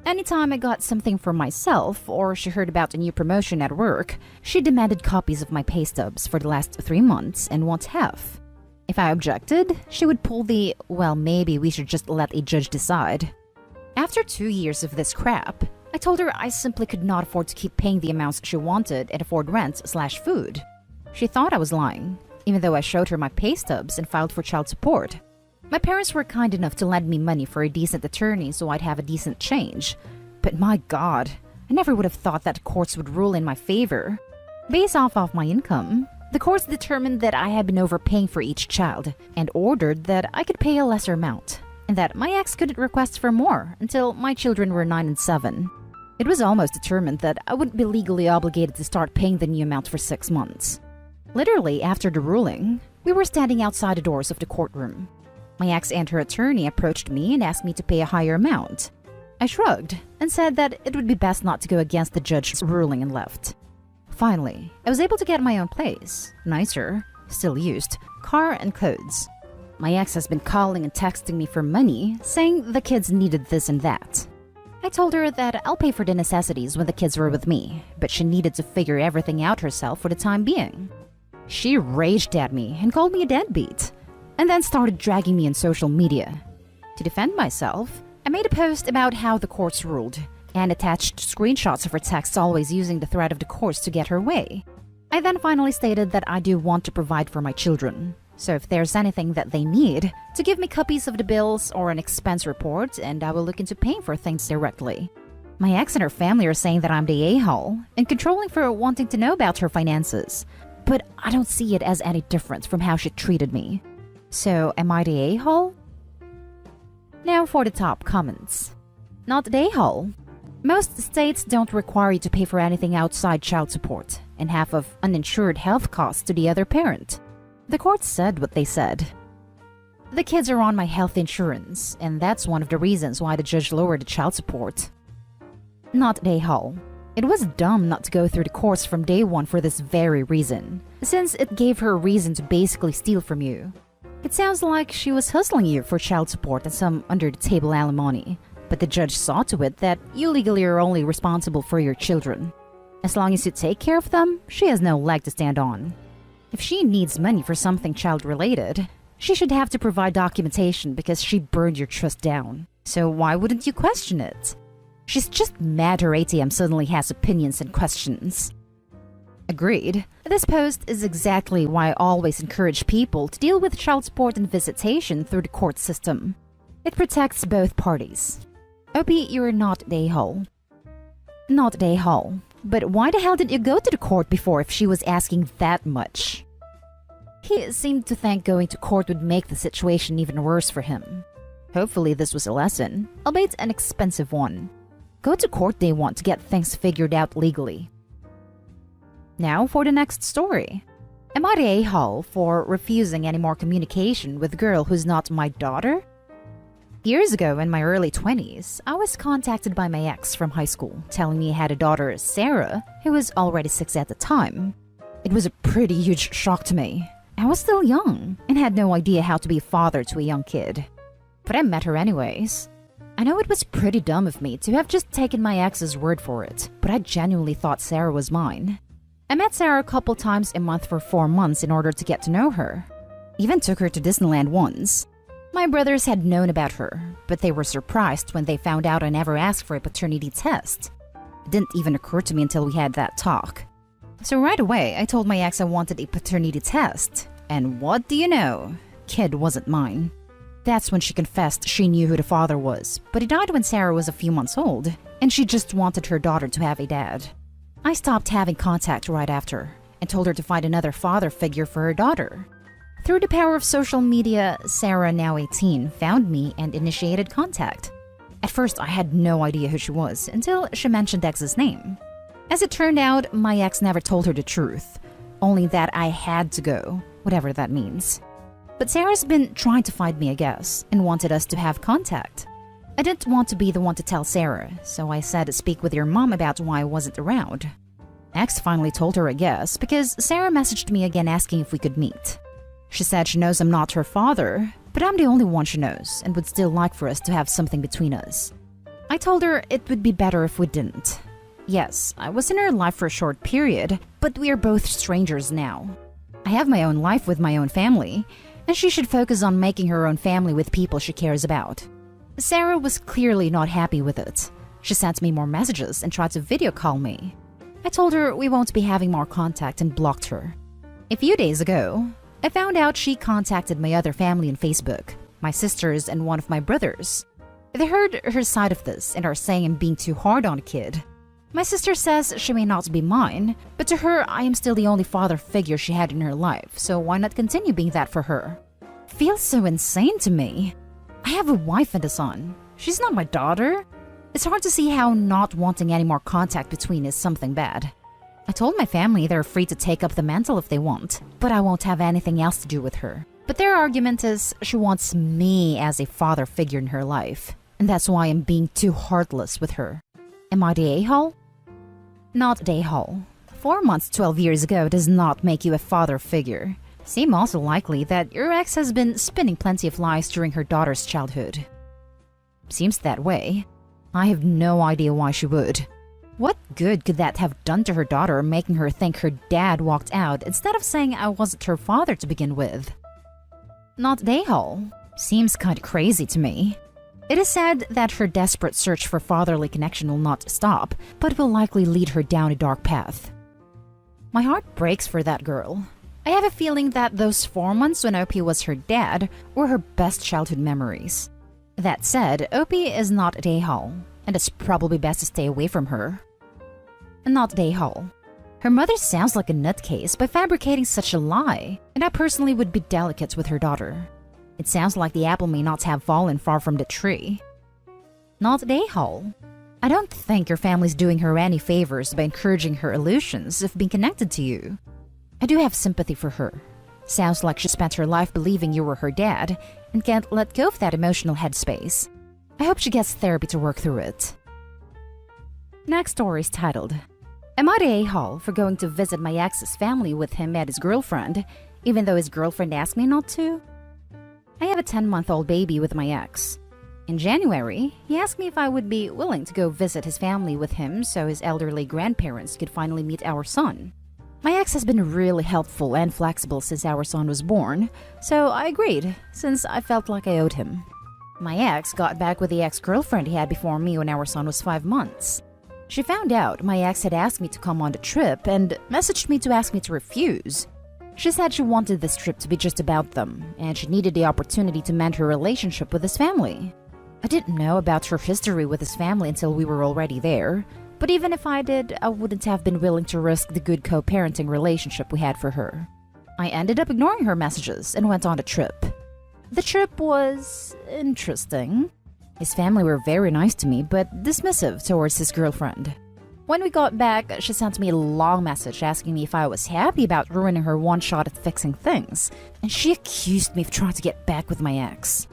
Anytime I got something for myself or she heard about a new promotion at work, she demanded copies of my pay stubs for the last 3 months and wants half. If I objected, she would pull the, well, maybe we should just let a judge decide. After 2 years of this crap, I told her I simply could not afford to keep paying the amounts she wanted and afford rent/food. She thought I was lying, even though I showed her my pay stubs and filed for child support. My parents were kind enough to lend me money for a decent attorney so I'd have a decent change. But my God, I never would have thought that the courts would rule in my favor. Based off of my income, the courts determined that I had been overpaying for each child and ordered that I could pay a lesser amount, and that my ex couldn't request for more until my children were 9 and 7. It was almost determined that I wouldn't be legally obligated to start paying the new amount for 6 months. Literally, after the ruling, we were standing outside the doors of the courtroom. My ex and her attorney approached me and asked me to pay a higher amount. I shrugged and said that it would be best not to go against the judge's ruling and left. Finally, I was able to get my own place, nicer, still used, car and clothes. My ex has been calling and texting me for money, saying the kids needed this and that. I told her that I'll pay for the necessities when the kids were with me, but she needed to figure everything out herself for the time being. She raged at me and called me a deadbeat, and then started dragging me in social media. To defend myself, I made a post about how the courts ruled and attached screenshots of her texts, always using the threat of the courts to get her way. I then finally stated that I do want to provide for my children, so if there's anything that they need, to give me copies of the bills or an expense report, and I will look into paying for things directly. My ex and her family are saying that I'm the a-hole and controlling for wanting to know about her finances, but I don't see it as any different from how she treated me. So am I the a-hole? Now for the top comments. Not the a-hole. Most states don't require you to pay for anything outside child support and half of uninsured health costs to the other parent. The court said what they said. The kids are on my health insurance, and that's one of the reasons why the judge lowered the child support. Not the a-hole. It was dumb not to go through the course from day one for this very reason, since it gave her a reason to basically steal from you. It sounds like she was hustling you for child support and some under-the-table alimony, but the judge saw to it that you legally are only responsible for your children. As long as you take care of them, she has no leg to stand on. If she needs money for something child-related, she should have to provide documentation because she burned your trust down. So why wouldn't you question it? She's just mad her ATM suddenly has opinions and questions. Agreed. This post is exactly why I always encourage people to deal with child support and visitation through the court system. It protects both parties. Opie, you're not the a-hole. Not the a-hole. But why the hell did you go to the court before if she was asking that much? He seemed to think going to court would make the situation even worse for him. Hopefully this was a lesson, albeit an expensive one. Go to court day one to get things figured out legally. Now for the next story. Am I the a-hole for refusing any more communication with a girl who's not my daughter? Years ago, in my early 20s, I was contacted by my ex from high school, telling me he had a daughter, Sarah, who was already 6 at the time. It was a pretty huge shock to me. I was still young and had no idea how to be a father to a young kid. But I met her anyways. I know it was pretty dumb of me to have just taken my ex's word for it, but I genuinely thought Sarah was mine. I met Sarah a couple times a month for 4 months in order to get to know her. Even took her to Disneyland once. My brothers had known about her, but they were surprised when they found out I never asked for a paternity test. It didn't even occur to me until we had that talk. So right away, I told my ex I wanted a paternity test. And what do you know? Kid wasn't mine. That's when she confessed she knew who the father was, but he died when Sarah was a few months old, and she just wanted her daughter to have a dad. I stopped having contact right after, and told her to find another father figure for her daughter. Through the power of social media, Sarah, now 18, found me and initiated contact. At first, I had no idea who she was until she mentioned ex's name. As it turned out, my ex never told her the truth, only that I had to go, whatever that means. But Sarah's been trying to find me, I guess, and wanted us to have contact. I didn't want to be the one to tell Sarah, so I said to speak with your mom about why I wasn't around. Ex finally told her, I guess, because Sarah messaged me again asking if we could meet. She said she knows I'm not her father, but I'm the only one she knows and would still like for us to have something between us. I told her it would be better if we didn't. Yes, I was in her life for a short period, but we are both strangers now. I have my own life with my own family, and she should focus on making her own family with people she cares about. Sarah was clearly not happy with it. She sent me more messages and tried to video call me. I told her we won't be having more contact and blocked her. A few days ago, I found out she contacted my other family on Facebook, my sisters and one of my brothers. They heard her side of this and are saying I'm being too hard on a kid. My sister says she may not be mine, but to her I am still the only father figure she had in her life, so why not continue being that for her? Feels so insane to me. I have a wife and a son. She's not my daughter. It's hard to see how not wanting any more contact between is something bad. I told my family they're free to take up the mantle if they want, but I won't have anything else to do with her. But their argument is she wants me as a father figure in her life. and that's why I'm being too heartless with her. Am I the a-hole? Not the a-hole. 4 months 12 years ago does not make you a father figure. Seems also likely that your ex has been spinning plenty of lies during her daughter's childhood. Seems that way. I have no idea why she would. What good could that have done to her daughter, making her think her dad walked out instead of saying I wasn't her father to begin with? Not the a-hole. Seems kinda crazy to me. It is said that her desperate search for fatherly connection will not stop, but will likely lead her down a dark path. My heart breaks for that girl. I have a feeling that those 4 months when Opie was her dad were her best childhood memories. That said, Opie is not a a-hole, and it's probably best to stay away from her. Not the a-hole. Her mother sounds like a nutcase by fabricating such a lie, and I personally would be delicate with her daughter. It sounds like the apple may not have fallen far from the tree. Not the a-hole. I don't think your family's doing her any favors by encouraging her illusions of being connected to you. I do have sympathy for her. Sounds like she spent her life believing you were her dad and can't let go of that emotional headspace. I hope she gets therapy to work through it. Next story is titled, Am I the a-hole for going to visit my ex's family with him and his girlfriend, even though his girlfriend asked me not to? I have a 10-month-old baby with my ex. In January, he asked me if I would be willing to go visit his family with him so his elderly grandparents could finally meet our son. My ex has been really helpful and flexible since our son was born, so I agreed, since I felt like I owed him. My ex got back with the ex-girlfriend he had before me when our son was 5 months. She found out my ex had asked me to come on the trip and messaged me to ask me to refuse. She said she wanted this trip to be just about them, and she needed the opportunity to mend her relationship with his family. I didn't know about her history with his family until we were already there, but even if I did, I wouldn't have been willing to risk the good co-parenting relationship we had for her. I ended up ignoring her messages and went on a trip. The trip was interesting. His family were very nice to me, but dismissive towards his girlfriend. When we got back, she sent me a long message asking me if I was happy about ruining her one shot at fixing things, and she accused me of trying to get back with my ex.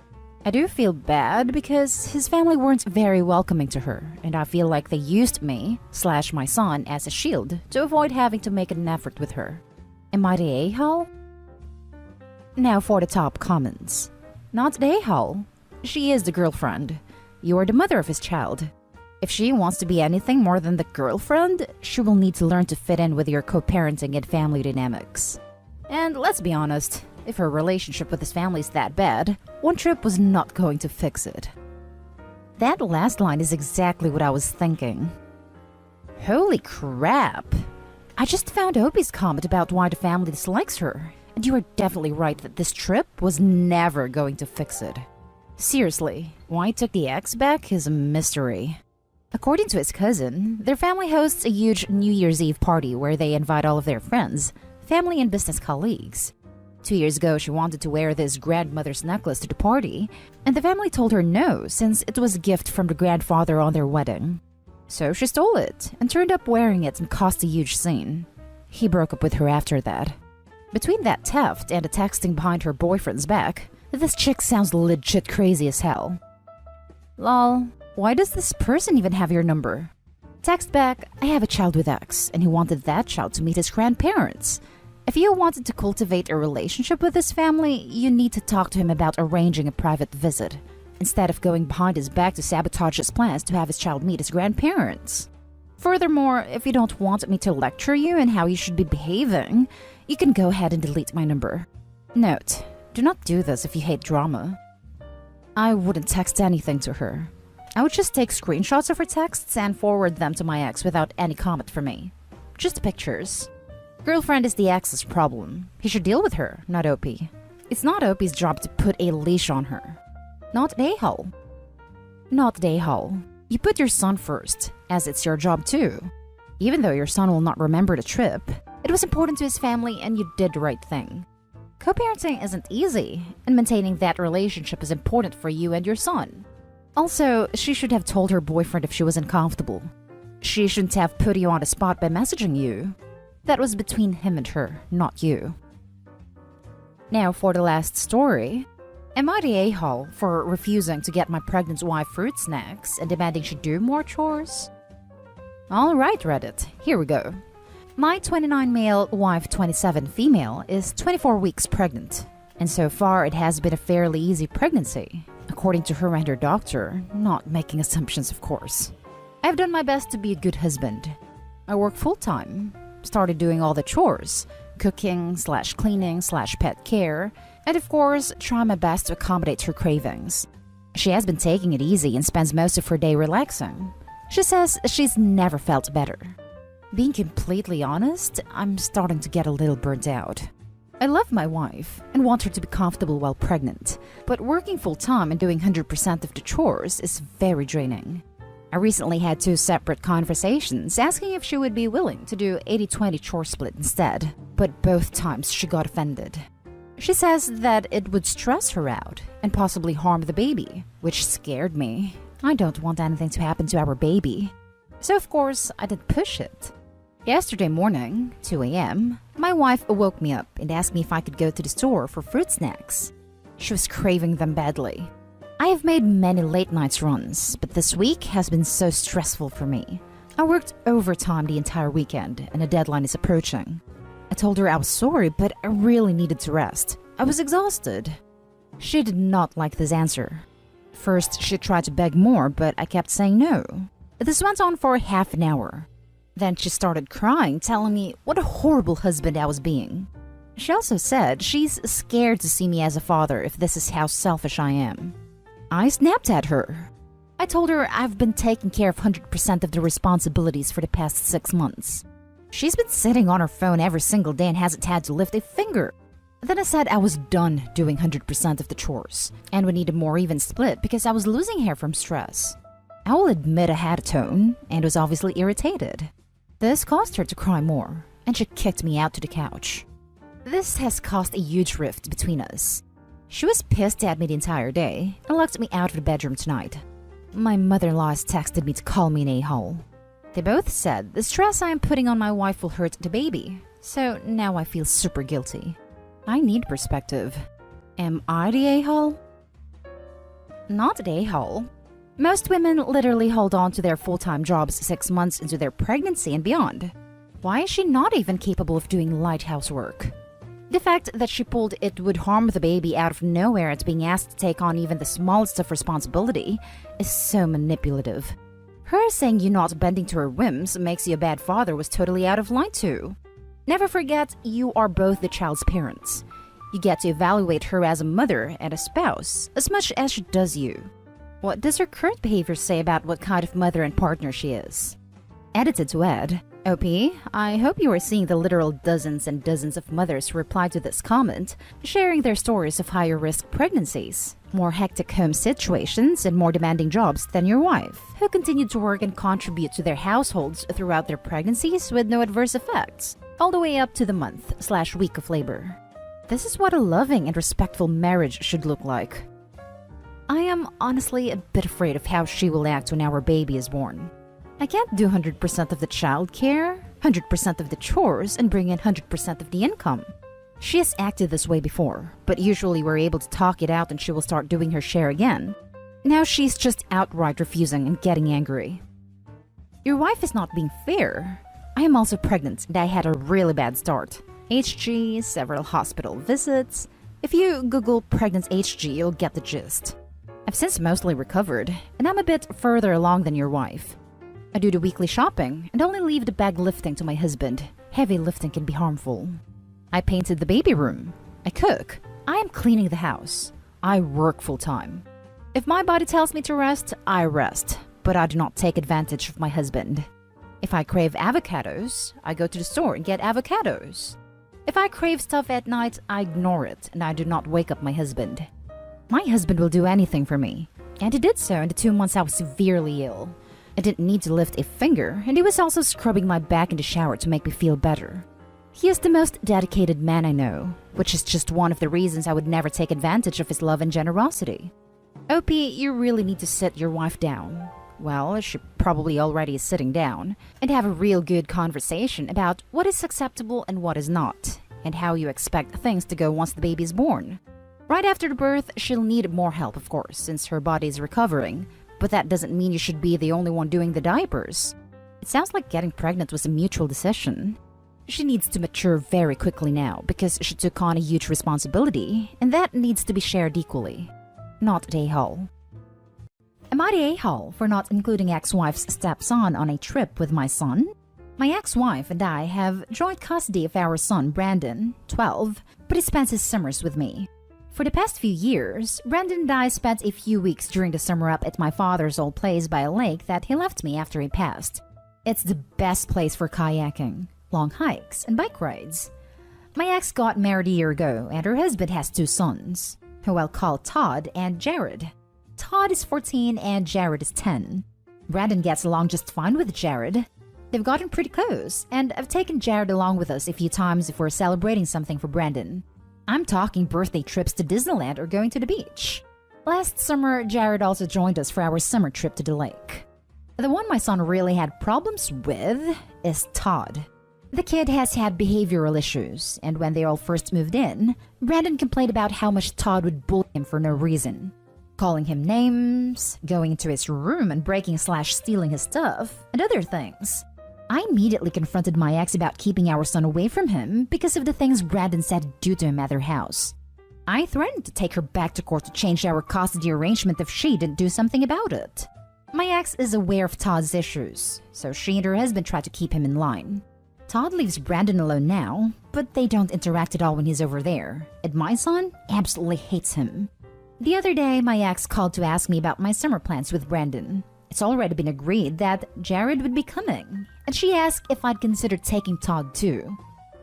I do feel bad because his family weren't very welcoming to her, and I feel like they used me/my son as a shield to avoid having to make an effort with her. Am I the a-hole? Now for the top comments. Not the a-hole. She is the girlfriend. You are the mother of his child. If she wants to be anything more than the girlfriend, she will need to learn to fit in with your co-parenting and family dynamics. And let's be honest, if her relationship with his family is that bad, one trip was not going to fix it. That last line is exactly what I was thinking. Holy crap! I just found Opie's comment about why the family dislikes her, and you are definitely right that this trip was never going to fix it. Seriously, why he took the ex back is a mystery. According to his cousin, their family hosts a huge New Year's Eve party where they invite all of their friends, family and business colleagues. 2 years ago, she wanted to wear this grandmother's necklace to the party, and the family told her no since it was a gift from the grandfather on their wedding. So she stole it and turned up wearing it and caused a huge scene. He broke up with her after that. Between that theft and the texting behind her boyfriend's back, this chick sounds legit crazy as hell. Lol, why does this person even have your number? Text back, I have a child with X, and he wanted that child to meet his grandparents. If you wanted to cultivate a relationship with his family, you need to talk to him about arranging a private visit, instead of going behind his back to sabotage his plans to have his child meet his grandparents. Furthermore, if you don't want me to lecture you on how you should be behaving, you can go ahead and delete my number. Note, do not do this if you hate drama. I wouldn't text anything to her. I would just take screenshots of her texts and forward them to my ex without any comment from me. Just pictures. Girlfriend is the ex's problem. He should deal with her, not Opie. It's not Opie's job to put a leash on her. Not the a-hole. Not the a-hole. You put your son first, as it's your job too. Even though your son will not remember the trip, it was important to his family and you did the right thing. Co-parenting isn't easy, and maintaining that relationship is important for you and your son. Also, she should have told her boyfriend if she was uncomfortable. She shouldn't have put you on the spot by messaging you. That was between him and her, not you. Now for the last story. Am I the a-hole for refusing to get my pregnant wife fruit snacks and demanding she do more chores? Alright Reddit, here we go. My 29 male, wife 27 female is 24 weeks pregnant, and so far it has been a fairly easy pregnancy, according to her and her doctor, not making assumptions of course. I've done my best to be a good husband. I work full-time, started doing all the chores, cooking/cleaning/pet care, and of course try my best to accommodate her cravings. She has been taking it easy and spends most of her day relaxing. She says she's never felt better. Being completely honest, I'm starting to get a little burnt out. I love my wife and want her to be comfortable while pregnant, but working full-time and doing 100% of the chores is very draining. I recently had 2 separate conversations asking if she would be willing to do 80-20 chore split instead, but both times she got offended. She says that it would stress her out and possibly harm the baby, which scared me. I don't want anything to happen to our baby. So of course, I did push it. Yesterday morning, 2 a.m., my wife woke me up and asked me if I could go to the store for fruit snacks. She was craving them badly. I have made many late nights runs, but this week has been so stressful for me. I worked overtime the entire weekend and a deadline is approaching. I told her I was sorry, but I really needed to rest. I was exhausted. She did not like this answer. First, she tried to beg more, but I kept saying no. This went on for half an hour. Then she started crying, telling me what a horrible husband I was being. She also said she's scared to see me as a father if this is how selfish I am. I snapped at her. I told her I've been taking care of 100% of the responsibilities for the past 6 months. She's been sitting on her phone every single day and hasn't had to lift a finger. Then I said I was done doing 100% of the chores and we need a more even split because I was losing hair from stress. I will admit I had a tone and was obviously irritated. This caused her to cry more, and she kicked me out to the couch. This has caused a huge rift between us. She was pissed at me the entire day and locked me out of the bedroom tonight. My mother-in-law has texted me to call me an a-hole. They both said the stress I am putting on my wife will hurt the baby, so now I feel super guilty. I need perspective. Am I the a-hole? Not the a-hole. Most women literally hold on to their full-time jobs 6 months into their pregnancy and beyond. Why is she not even capable of doing light housework? The fact that she pulled it would harm the baby out of nowhere at being asked to take on even the smallest of responsibility is so manipulative. Her saying you're not bending to her whims makes you a bad father was totally out of line too. Never forget you are both the child's parents. You get to evaluate her as a mother and a spouse as much as she does you. What does her current behavior say about what kind of mother and partner she is? Edited to Ed. OP, I hope you are seeing the literal dozens and dozens of mothers who replied to this comment, sharing their stories of higher risk pregnancies, more hectic home situations, and more demanding jobs than your wife, who continued to work and contribute to their households throughout their pregnancies with no adverse effects, all the way up to the month/week of labor. This is what a loving and respectful marriage should look like. I am honestly a bit afraid of how she will act when our baby is born. I can't do 100% of the child care, 100% of the chores, and bring in 100% of the income. She has acted this way before, but usually we're able to talk it out and she will start doing her share again. Now she's just outright refusing and getting angry. Your wife is not being fair. I am also pregnant and I had a really bad start. HG, several hospital visits. If you Google pregnant HG, you'll get the gist. I've since mostly recovered, and I'm a bit further along than your wife. I do the weekly shopping and only leave the bag lifting to my husband. Heavy lifting can be harmful. I painted the baby room. I cook. I am cleaning the house. I work full-time. If my body tells me to rest, I rest, but I do not take advantage of my husband. If I crave avocados, I go to the store and get avocados. If I crave stuff at night, I ignore it and I do not wake up my husband. My husband will do anything for me, and he did so in the 2 months I was severely ill. I didn't need to lift a finger, and he was also scrubbing my back in the shower to make me feel better. He is the most dedicated man I know, which is just one of the reasons I would never take advantage of his love and generosity. OP, you really need to sit your wife down. Well, she probably already is sitting down, and have a real good conversation about what is acceptable and what is not, and how you expect things to go once the baby is born. Right after the birth, she'll need more help, of course, since her body's recovering. But that doesn't mean you should be the only one doing the diapers. It sounds like getting pregnant was a mutual decision. She needs to mature very quickly now because she took on a huge responsibility, and that needs to be shared equally. Not the a-hole. Am I the a-hole for not including ex-wife's stepson on a trip with my son? My ex-wife and I have joint custody of our son, Brandon, 12, but he spends his summers with me. For the past few years, Brandon and I spent a few weeks during the summer up at my father's old place by a lake that he left me after he passed. It's the best place for kayaking, long hikes, and bike rides. My ex got married a year ago, and her husband has 2 sons, who I'll call Todd and Jared. Todd is 14 and Jared is 10. Brandon gets along just fine with Jared. They've gotten pretty close, and I've taken Jared along with us a few times if we're celebrating something for Brandon. I'm talking birthday trips to Disneyland or going to the beach. Last summer, Jared also joined us for our summer trip to the lake. The one my son really had problems with is Todd. The kid has had behavioral issues, and when they all first moved in, Brandon complained about how much Todd would bully him for no reason. Calling him names, going into his room and breaking/stealing his stuff, and other things. I immediately confronted my ex about keeping our son away from him because of the things Brandon said he'd do to him at their house. I threatened to take her back to court to change our custody arrangement if she didn't do something about it. My ex is aware of Todd's issues, so she and her husband try to keep him in line. Todd leaves Brandon alone now, but they don't interact at all when he's over there, and my son absolutely hates him. The other day, my ex called to ask me about my summer plans with Brandon. It's already been agreed that Jared would be coming, and she asked if I'd consider taking Todd too.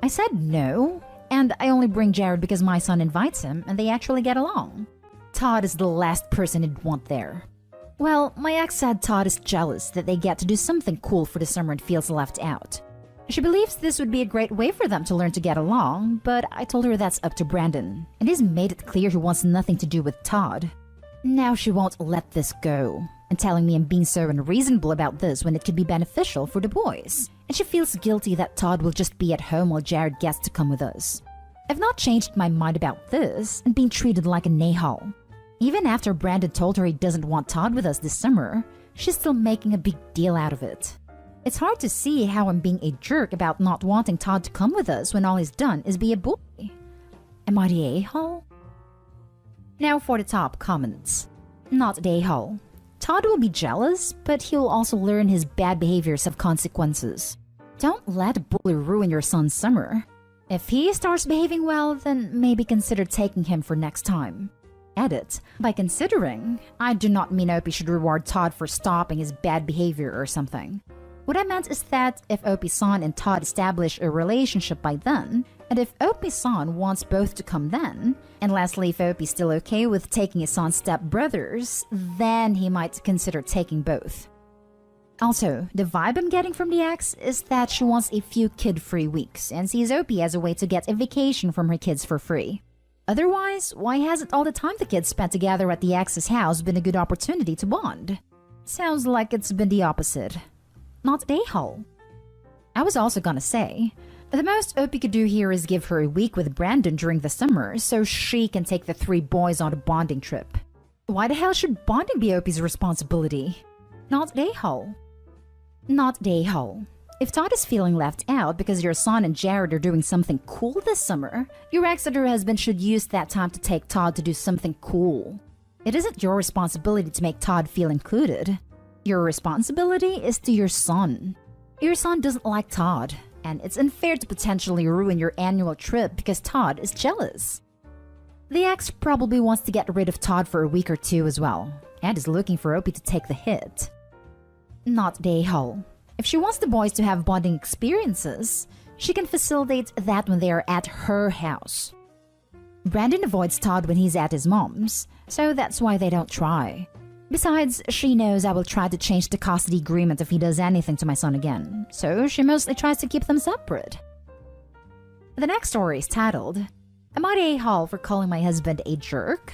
I said no, and I only bring Jared because my son invites him and they actually get along. Todd is the last person he'd want there. Well, my ex said Todd is jealous that they get to do something cool for the summer and feels left out. She believes this would be a great way for them to learn to get along, but I told her that's up to Brandon, and he's made it clear he wants nothing to do with Todd. Now she won't let this go, and telling me I'm being so unreasonable about this when it could be beneficial for the boys. And she feels guilty that Todd will just be at home while Jared gets to come with us. I've not changed my mind about this and being treated like a nahal. Even after Brandon told her he doesn't want Todd with us this summer, she's still making a big deal out of it. It's hard to see how I'm being a jerk about not wanting Todd to come with us when all he's done is be a bully. Am I the a-hole? Now for the top comments. Not the a-hole. Todd will be jealous, but he'll also learn his bad behaviors have consequences. Don't let a bully ruin your son's summer. If he starts behaving well, then maybe consider taking him for next time. Edit. By considering, I do not mean Opie should reward Todd for stopping his bad behavior or something. What I meant is that if Opie-san and Todd establish a relationship by then, and if Opie-san wants both to come then, and lastly if Opie's still okay with taking his son's step-brothers, then he might consider taking both. Also, the vibe I'm getting from the ex is that she wants a few kid-free weeks and sees Opie as a way to get a vacation from her kids for free. Otherwise, why hasn't all the time the kids spent together at the ex's house been a good opportunity to bond? Sounds like it's been the opposite. Not the a-hole. I was also gonna say, the most Opie could do here is give her a week with Brandon during the summer so she can take the 3 boys on a bonding trip. Why the hell should bonding be Opie's responsibility? Not the a-hole. Not the a-hole. If Todd is feeling left out because your son and Jared are doing something cool this summer, your ex and her husband should use that time to take Todd to do something cool. It isn't your responsibility to make Todd feel included. Your responsibility is to your son. Your son doesn't like Todd, and it's unfair to potentially ruin your annual trip because Todd is jealous. The ex probably wants to get rid of Todd for a week or 2 as well, and is looking for Opie to take the hit. Not the a-hole. If she wants the boys to have bonding experiences, she can facilitate that when they are at her house. Brandon avoids Todd when he's at his mom's, so that's why they don't try. Besides, she knows I will try to change the custody agreement if he does anything to my son again, so she mostly tries to keep them separate. The next story is titled, Am I the a-hole for calling my husband a jerk?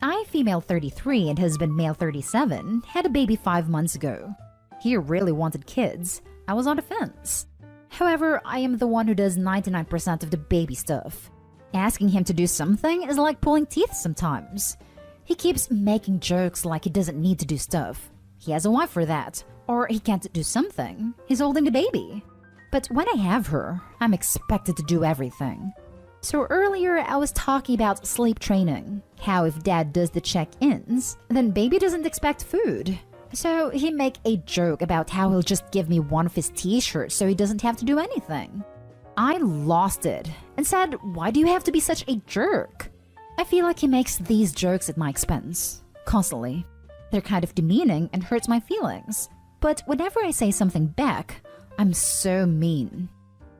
I, female 33 and husband male 37, had a baby 5 months ago. He really wanted kids. I was on the fence. However, I am the one who does 99% of the baby stuff. Asking him to do something is like pulling teeth sometimes. He keeps making jokes like he doesn't need to do stuff. He has a wife for that. Or he can't do something. He's holding the baby. But when I have her, I'm expected to do everything. So earlier, I was talking about sleep training. How if dad does the check-ins, then baby doesn't expect food. So he make a joke about how he'll just give me one of his t-shirts so he doesn't have to do anything. I lost it and said, why do you have to be such a jerk? I feel like he makes these jokes at my expense, constantly. They're kind of demeaning and hurts my feelings. But whenever I say something back, I'm so mean.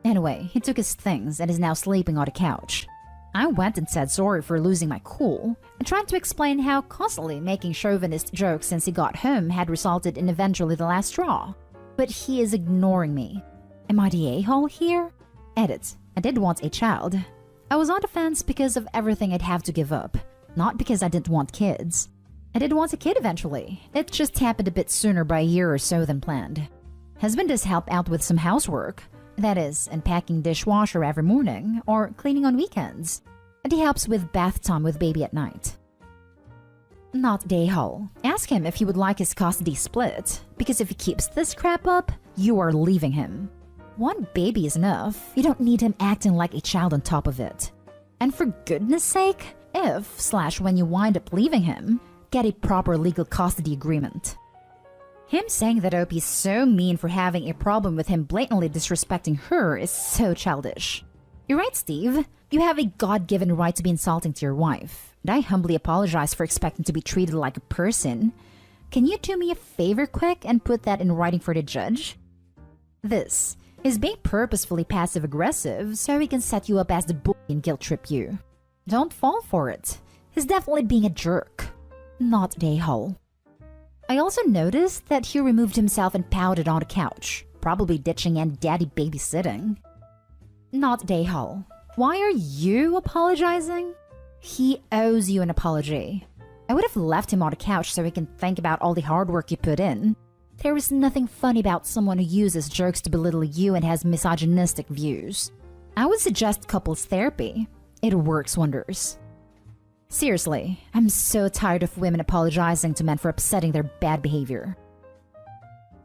Anyway, he took his things and is now sleeping on the couch. I went and said sorry for losing my cool and tried to explain how constantly making chauvinist jokes since he got home had resulted in eventually the last straw. But he is ignoring me. Am I the a-hole here? Edit. I did want a child. I was on the fence because of everything I'd have to give up, not because I didn't want kids. I did want a kid eventually. It just happened a bit sooner by a year or so than planned. Husband does help out with some housework. That is, unpacking dishwasher every morning or cleaning on weekends. And he helps with bath time with baby at night. Not the a-hole. Ask him if he would like his custody split, because if he keeps this crap up, you are leaving him. One baby is enough. You don't need him acting like a child on top of it. And for goodness sake, when you wind up leaving him, get a proper legal custody agreement. Him saying that Opie's so mean for having a problem with him blatantly disrespecting her is so childish. You're right, Steve. You have a God-given right to be insulting to your wife, and I humbly apologize for expecting to be treated like a person. Can you do me a favor quick and put that in writing for the judge? This is being purposefully passive-aggressive so he can set you up as the bully and guilt-trip you. Don't fall for it. He's definitely being a jerk. Not the a-hole. I also noticed that he removed himself and pouted on the couch, probably ditching Aunt Daddy babysitting. Not the a-hole. Why are you apologizing? He owes you an apology. I would have left him on the couch so he can think about all the hard work you put in. There is nothing funny about someone who uses jokes to belittle you and has misogynistic views. I would suggest couples therapy. It works wonders. Seriously, I'm so tired of women apologizing to men for upsetting their bad behavior.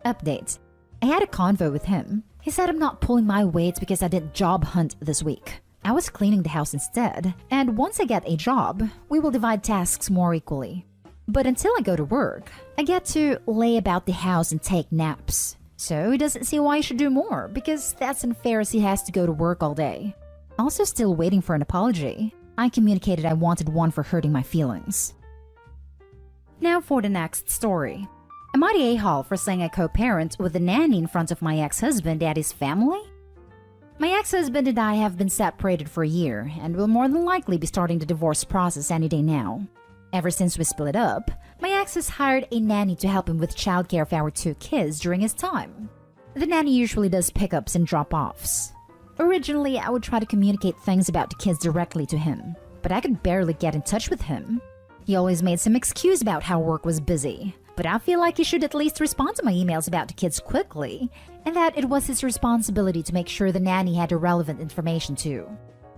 Update. I had a convo with him. He said I'm not pulling my weight because I didn't job hunt this week. I was cleaning the house instead, and once I get a job, we will divide tasks more equally. But until I go to work, I get to lay about the house and take naps. So he doesn't see why he should do more, because that's unfair as he has to go to work all day. Also still waiting for an apology. I communicated I wanted one for hurting my feelings. Now for the next story. Am I the a-hole for saying I co-parent with a nanny in front of my ex-husband at his family? My ex-husband and I have been separated for a year and will more than likely be starting the divorce process any day now. Ever since we split up, my ex has hired a nanny to help him with childcare for our 2 kids during his time. The nanny usually does pickups and drop-offs. Originally, I would try to communicate things about the kids directly to him, but I could barely get in touch with him. He always made some excuse about how work was busy, but I feel like he should at least respond to my emails about the kids quickly, and that it was his responsibility to make sure the nanny had the relevant information too.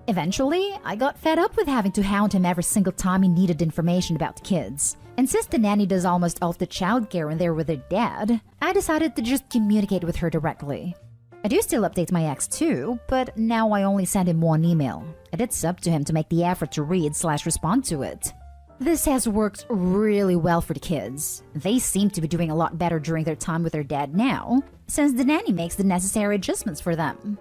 Eventually, I got fed up with having to hound him every single time he needed information about the kids. And since the nanny does almost all of the childcare when they're with their dad, I decided to just communicate with her directly. I do still update my ex too, but now I only send him one email, and it's up to him to make the effort to read/respond to it. This has worked really well for the kids. They seem to be doing a lot better during their time with their dad now, since the nanny makes the necessary adjustments for them.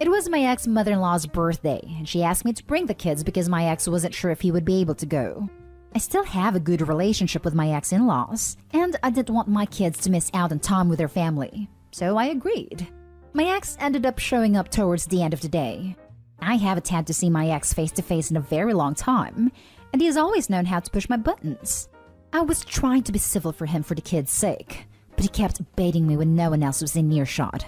It was my ex-mother-in-law's birthday, and she asked me to bring the kids because my ex wasn't sure if he would be able to go. I still have a good relationship with my ex-in-laws, and I didn't want my kids to miss out on time with their family, so I agreed. My ex ended up showing up towards the end of the day. I haven't had to see my ex face-to-face in a very long time, and he has always known how to push my buttons. I was trying to be civil for him for the kids' sake, but he kept baiting me when no one else was in earshot.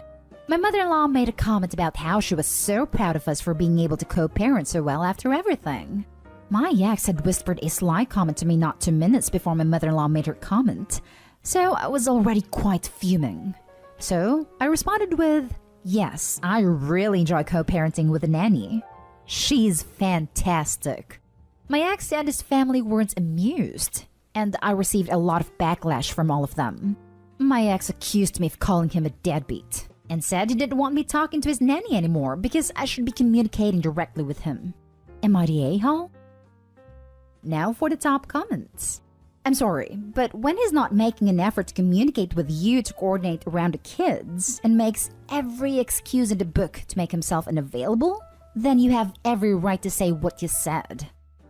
My mother-in-law made a comment about how she was so proud of us for being able to co-parent so well after everything. My ex had whispered a sly comment to me not 2 minutes before my mother-in-law made her comment, so I was already quite fuming. So I responded with, yes, I really enjoy co-parenting with a nanny. She's fantastic. My ex and his family weren't amused, and I received a lot of backlash from all of them. My ex accused me of calling him a deadbeat and said he didn't want me talking to his nanny anymore because I should be communicating directly with him. Am I the a-hole? Now for the top comments. I'm sorry, but when he's not making an effort to communicate with you to coordinate around the kids and makes every excuse in the book to make himself unavailable, then you have every right to say what you said.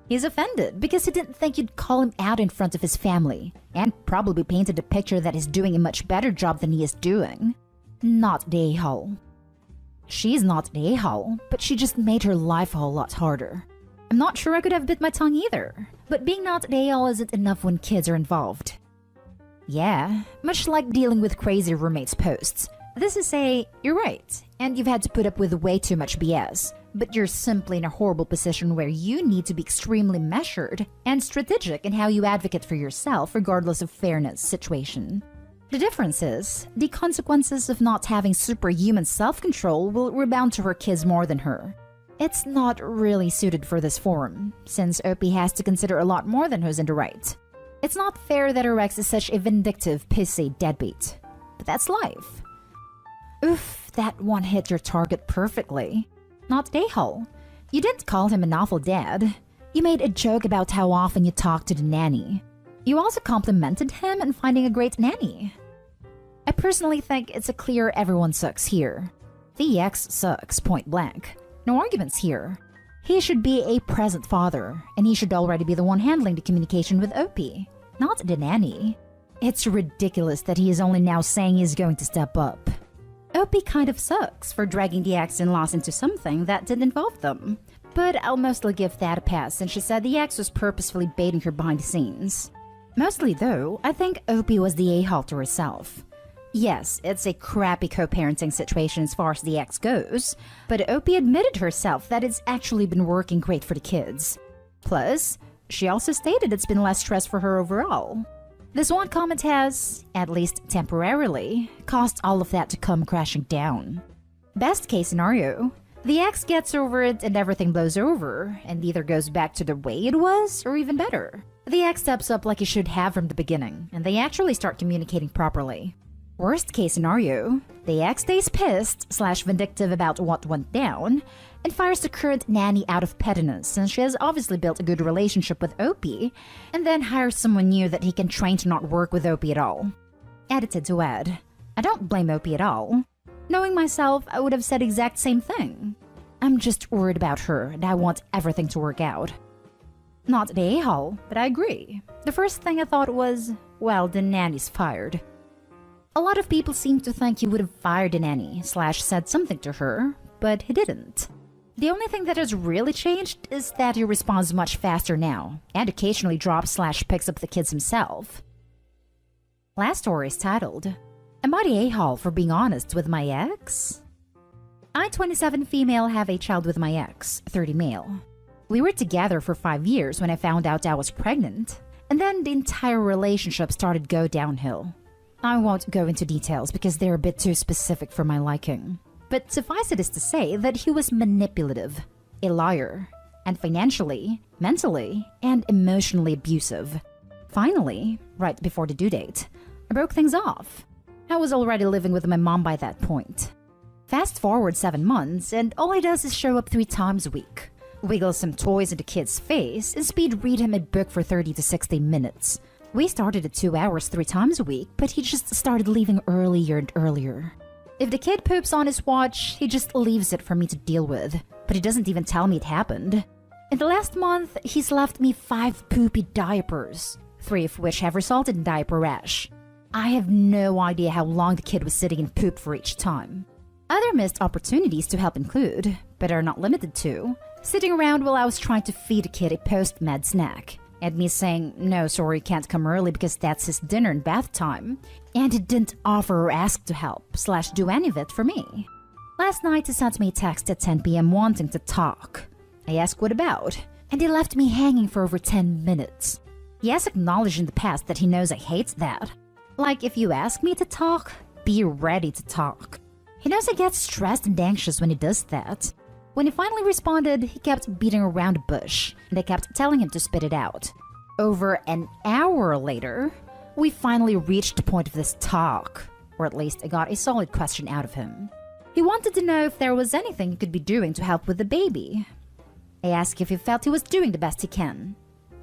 He's offended because he didn't think you'd call him out in front of his family and probably painted a picture that he's doing a much better job than he is doing. Not the a-hole. She's not the a-hole, but she just made her life a whole lot harder. I'm not sure I could have bit my tongue either, but being not the a-hole isn't enough when kids are involved. Yeah, much like dealing with crazy roommates posts. This is you're right, and you've had to put up with way too much BS, but you're simply in a horrible position where you need to be extremely measured and strategic in how you advocate for yourself regardless of fairness situation. The difference is, the consequences of not having superhuman self-control will rebound to her kids more than her. It's not really suited for this forum, since Opie has to consider a lot more than who's in the right. It's not fair that her ex is such a vindictive, pissy deadbeat. But that's life. Oof, that one hit your target perfectly. Not a-hole. You didn't call him an awful dad. You made a joke about how often you talk to the nanny. You also complimented him on finding a great nanny. I personally think it's a clear everyone sucks here. The ex sucks, point blank. No arguments here. He should be a present father, and he should already be the one handling the communication with Opie, not the nanny. It's ridiculous that he is only now saying he's going to step up. Opie kind of sucks for dragging the ex-in-laws into something that didn't involve them. But I'll mostly give that a pass since she said the ex was purposefully baiting her behind the scenes. Mostly though, I think Opie was the a-hole to herself. Yes, it's a crappy co-parenting situation as far as the ex goes, but Opie admitted herself that it's actually been working great for the kids. Plus, she also stated it's been less stress for her overall. This one comment has, at least temporarily, caused all of that to come crashing down. Best case scenario, the ex gets over it and everything blows over, and either goes back to the way it was, or even better. The ex steps up like he should have from the beginning, and they actually start communicating properly. Worst case scenario, the ex stays pissed/vindictive about what went down, and fires the current nanny out of pettiness since she has obviously built a good relationship with Opie, and then hires someone new that he can train to not work with Opie at all. Edited to add, I don't blame Opie at all. Knowing myself, I would have said exact same thing. I'm just worried about her and I want everything to work out. Not the a-hole, but I agree. The first thing I thought was, well, the nanny's fired. A lot of people seem to think he would have fired the nanny/said something to her, but he didn't. The only thing that has really changed is that he responds much faster now, and occasionally drops/picks up the kids himself. Last story is titled, Am I the a-hole for being honest with my ex? I, 27 female, have a child with my ex, 30 male. We were together for 5 years when I found out I was pregnant, and then the entire relationship started to go downhill. I won't go into details because they're a bit too specific for my liking. But suffice it is to say that he was manipulative, a liar, and financially, mentally, and emotionally abusive. Finally, right before the due date, I broke things off. I was already living with my mom by that point. Fast forward 7 months, and all he does is show up 3 times a week, wiggle some toys in the kid's face, and speed read him a book for 30 to 60 minutes. We started at 2 hours 3 times a week, but he just started leaving earlier and earlier. If the kid poops on his watch, he just leaves it for me to deal with, but he doesn't even tell me it happened. In the last month, he's left me 5 poopy diapers, 3 of which have resulted in diaper rash. I have no idea how long the kid was sitting in poop for each time. Other missed opportunities to help include, but are not limited to, sitting around while I was trying to feed a kid a post-med snack, and me saying, no, sorry, can't come early because that's his dinner and bath time, and he didn't offer or ask to help/do any of it for me. Last night he sent me a text at 10 p.m. wanting to talk. I asked what about, and he left me hanging for over 10 minutes. He has acknowledged in the past that he knows I hate that. Like, if you ask me to talk, be ready to talk. He knows I get stressed and anxious when he does that. When he finally responded, he kept beating around the bush, and I kept telling him to spit it out. Over an hour later, we finally reached the point of this talk, or at least I got a solid question out of him. He wanted to know if there was anything he could be doing to help with the baby. I asked if he felt he was doing the best he can,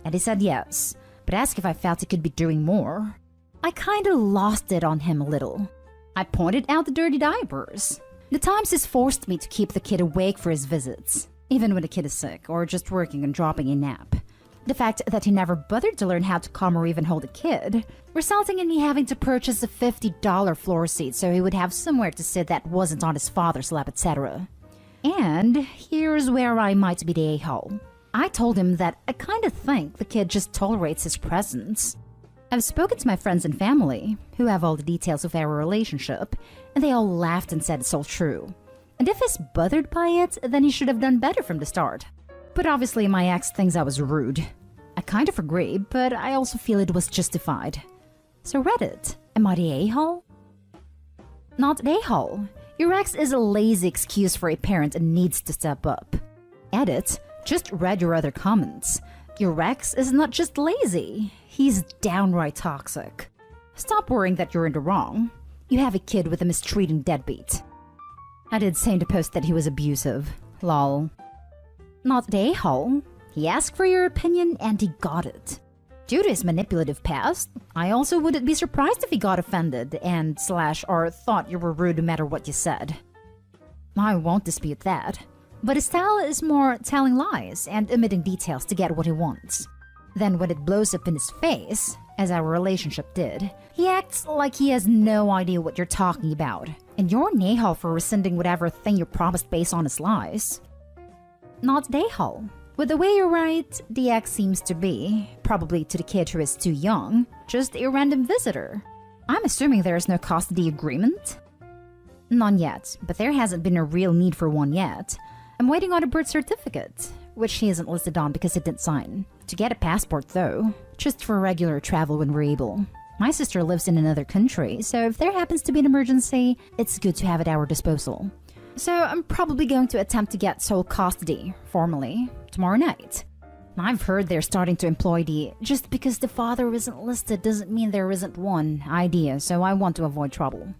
and he said yes, but asked if I felt he could be doing more. I kinda lost it on him a little. I pointed out the dirty diapers. The times he's forced me to keep the kid awake for his visits, even when the kid is sick or just working and dropping a nap. The fact that he never bothered to learn how to calm or even hold a kid, resulting in me having to purchase a $50 floor seat so he would have somewhere to sit that wasn't on his father's lap, etc. And here's where I might be the a-hole. I told him that I kinda think the kid just tolerates his presence. I've spoken to my friends and family, who have all the details of our relationship, and they all laughed and said it's all true. And if he's bothered by it, then he should have done better from the start. But obviously my ex thinks I was rude. I kind of agree, but I also feel it was justified. So Reddit, am I the a-hole? Not the a-hole. Your ex is a lazy excuse for a parent and needs to step up. Edit, just read your other comments. Your ex is not just lazy, he's downright toxic. Stop worrying that you're in the wrong. You have a kid with a mistreating deadbeat. I did say in the post that he was abusive. Lol. Not the a-hole. He asked for your opinion and he got it. Due to his manipulative past, I also wouldn't be surprised if he got offended and or thought you were rude no matter what you said. I won't dispute that. But his style is more telling lies and omitting details to get what he wants. Then when it blows up in his face, as our relationship did, he acts like he has no idea what you're talking about, and you're an a-hole for rescinding whatever thing you promised based on his lies. Not the a-hole. With the way you write, the ex seems to be, probably to the kid who is too young, just a random visitor. I'm assuming there is no custody agreement? None yet, but there hasn't been a real need for one yet. I'm waiting on a birth certificate, which he isn't listed on because it didn't sign. To get a passport though, just for regular travel when we're able. My sister lives in another country, so if there happens to be an emergency, it's good to have at our disposal. So I'm probably going to attempt to get sole custody, formally, tomorrow night. I've heard they're starting to employ the just because the father isn't listed doesn't mean there isn't one idea, so I want to avoid trouble.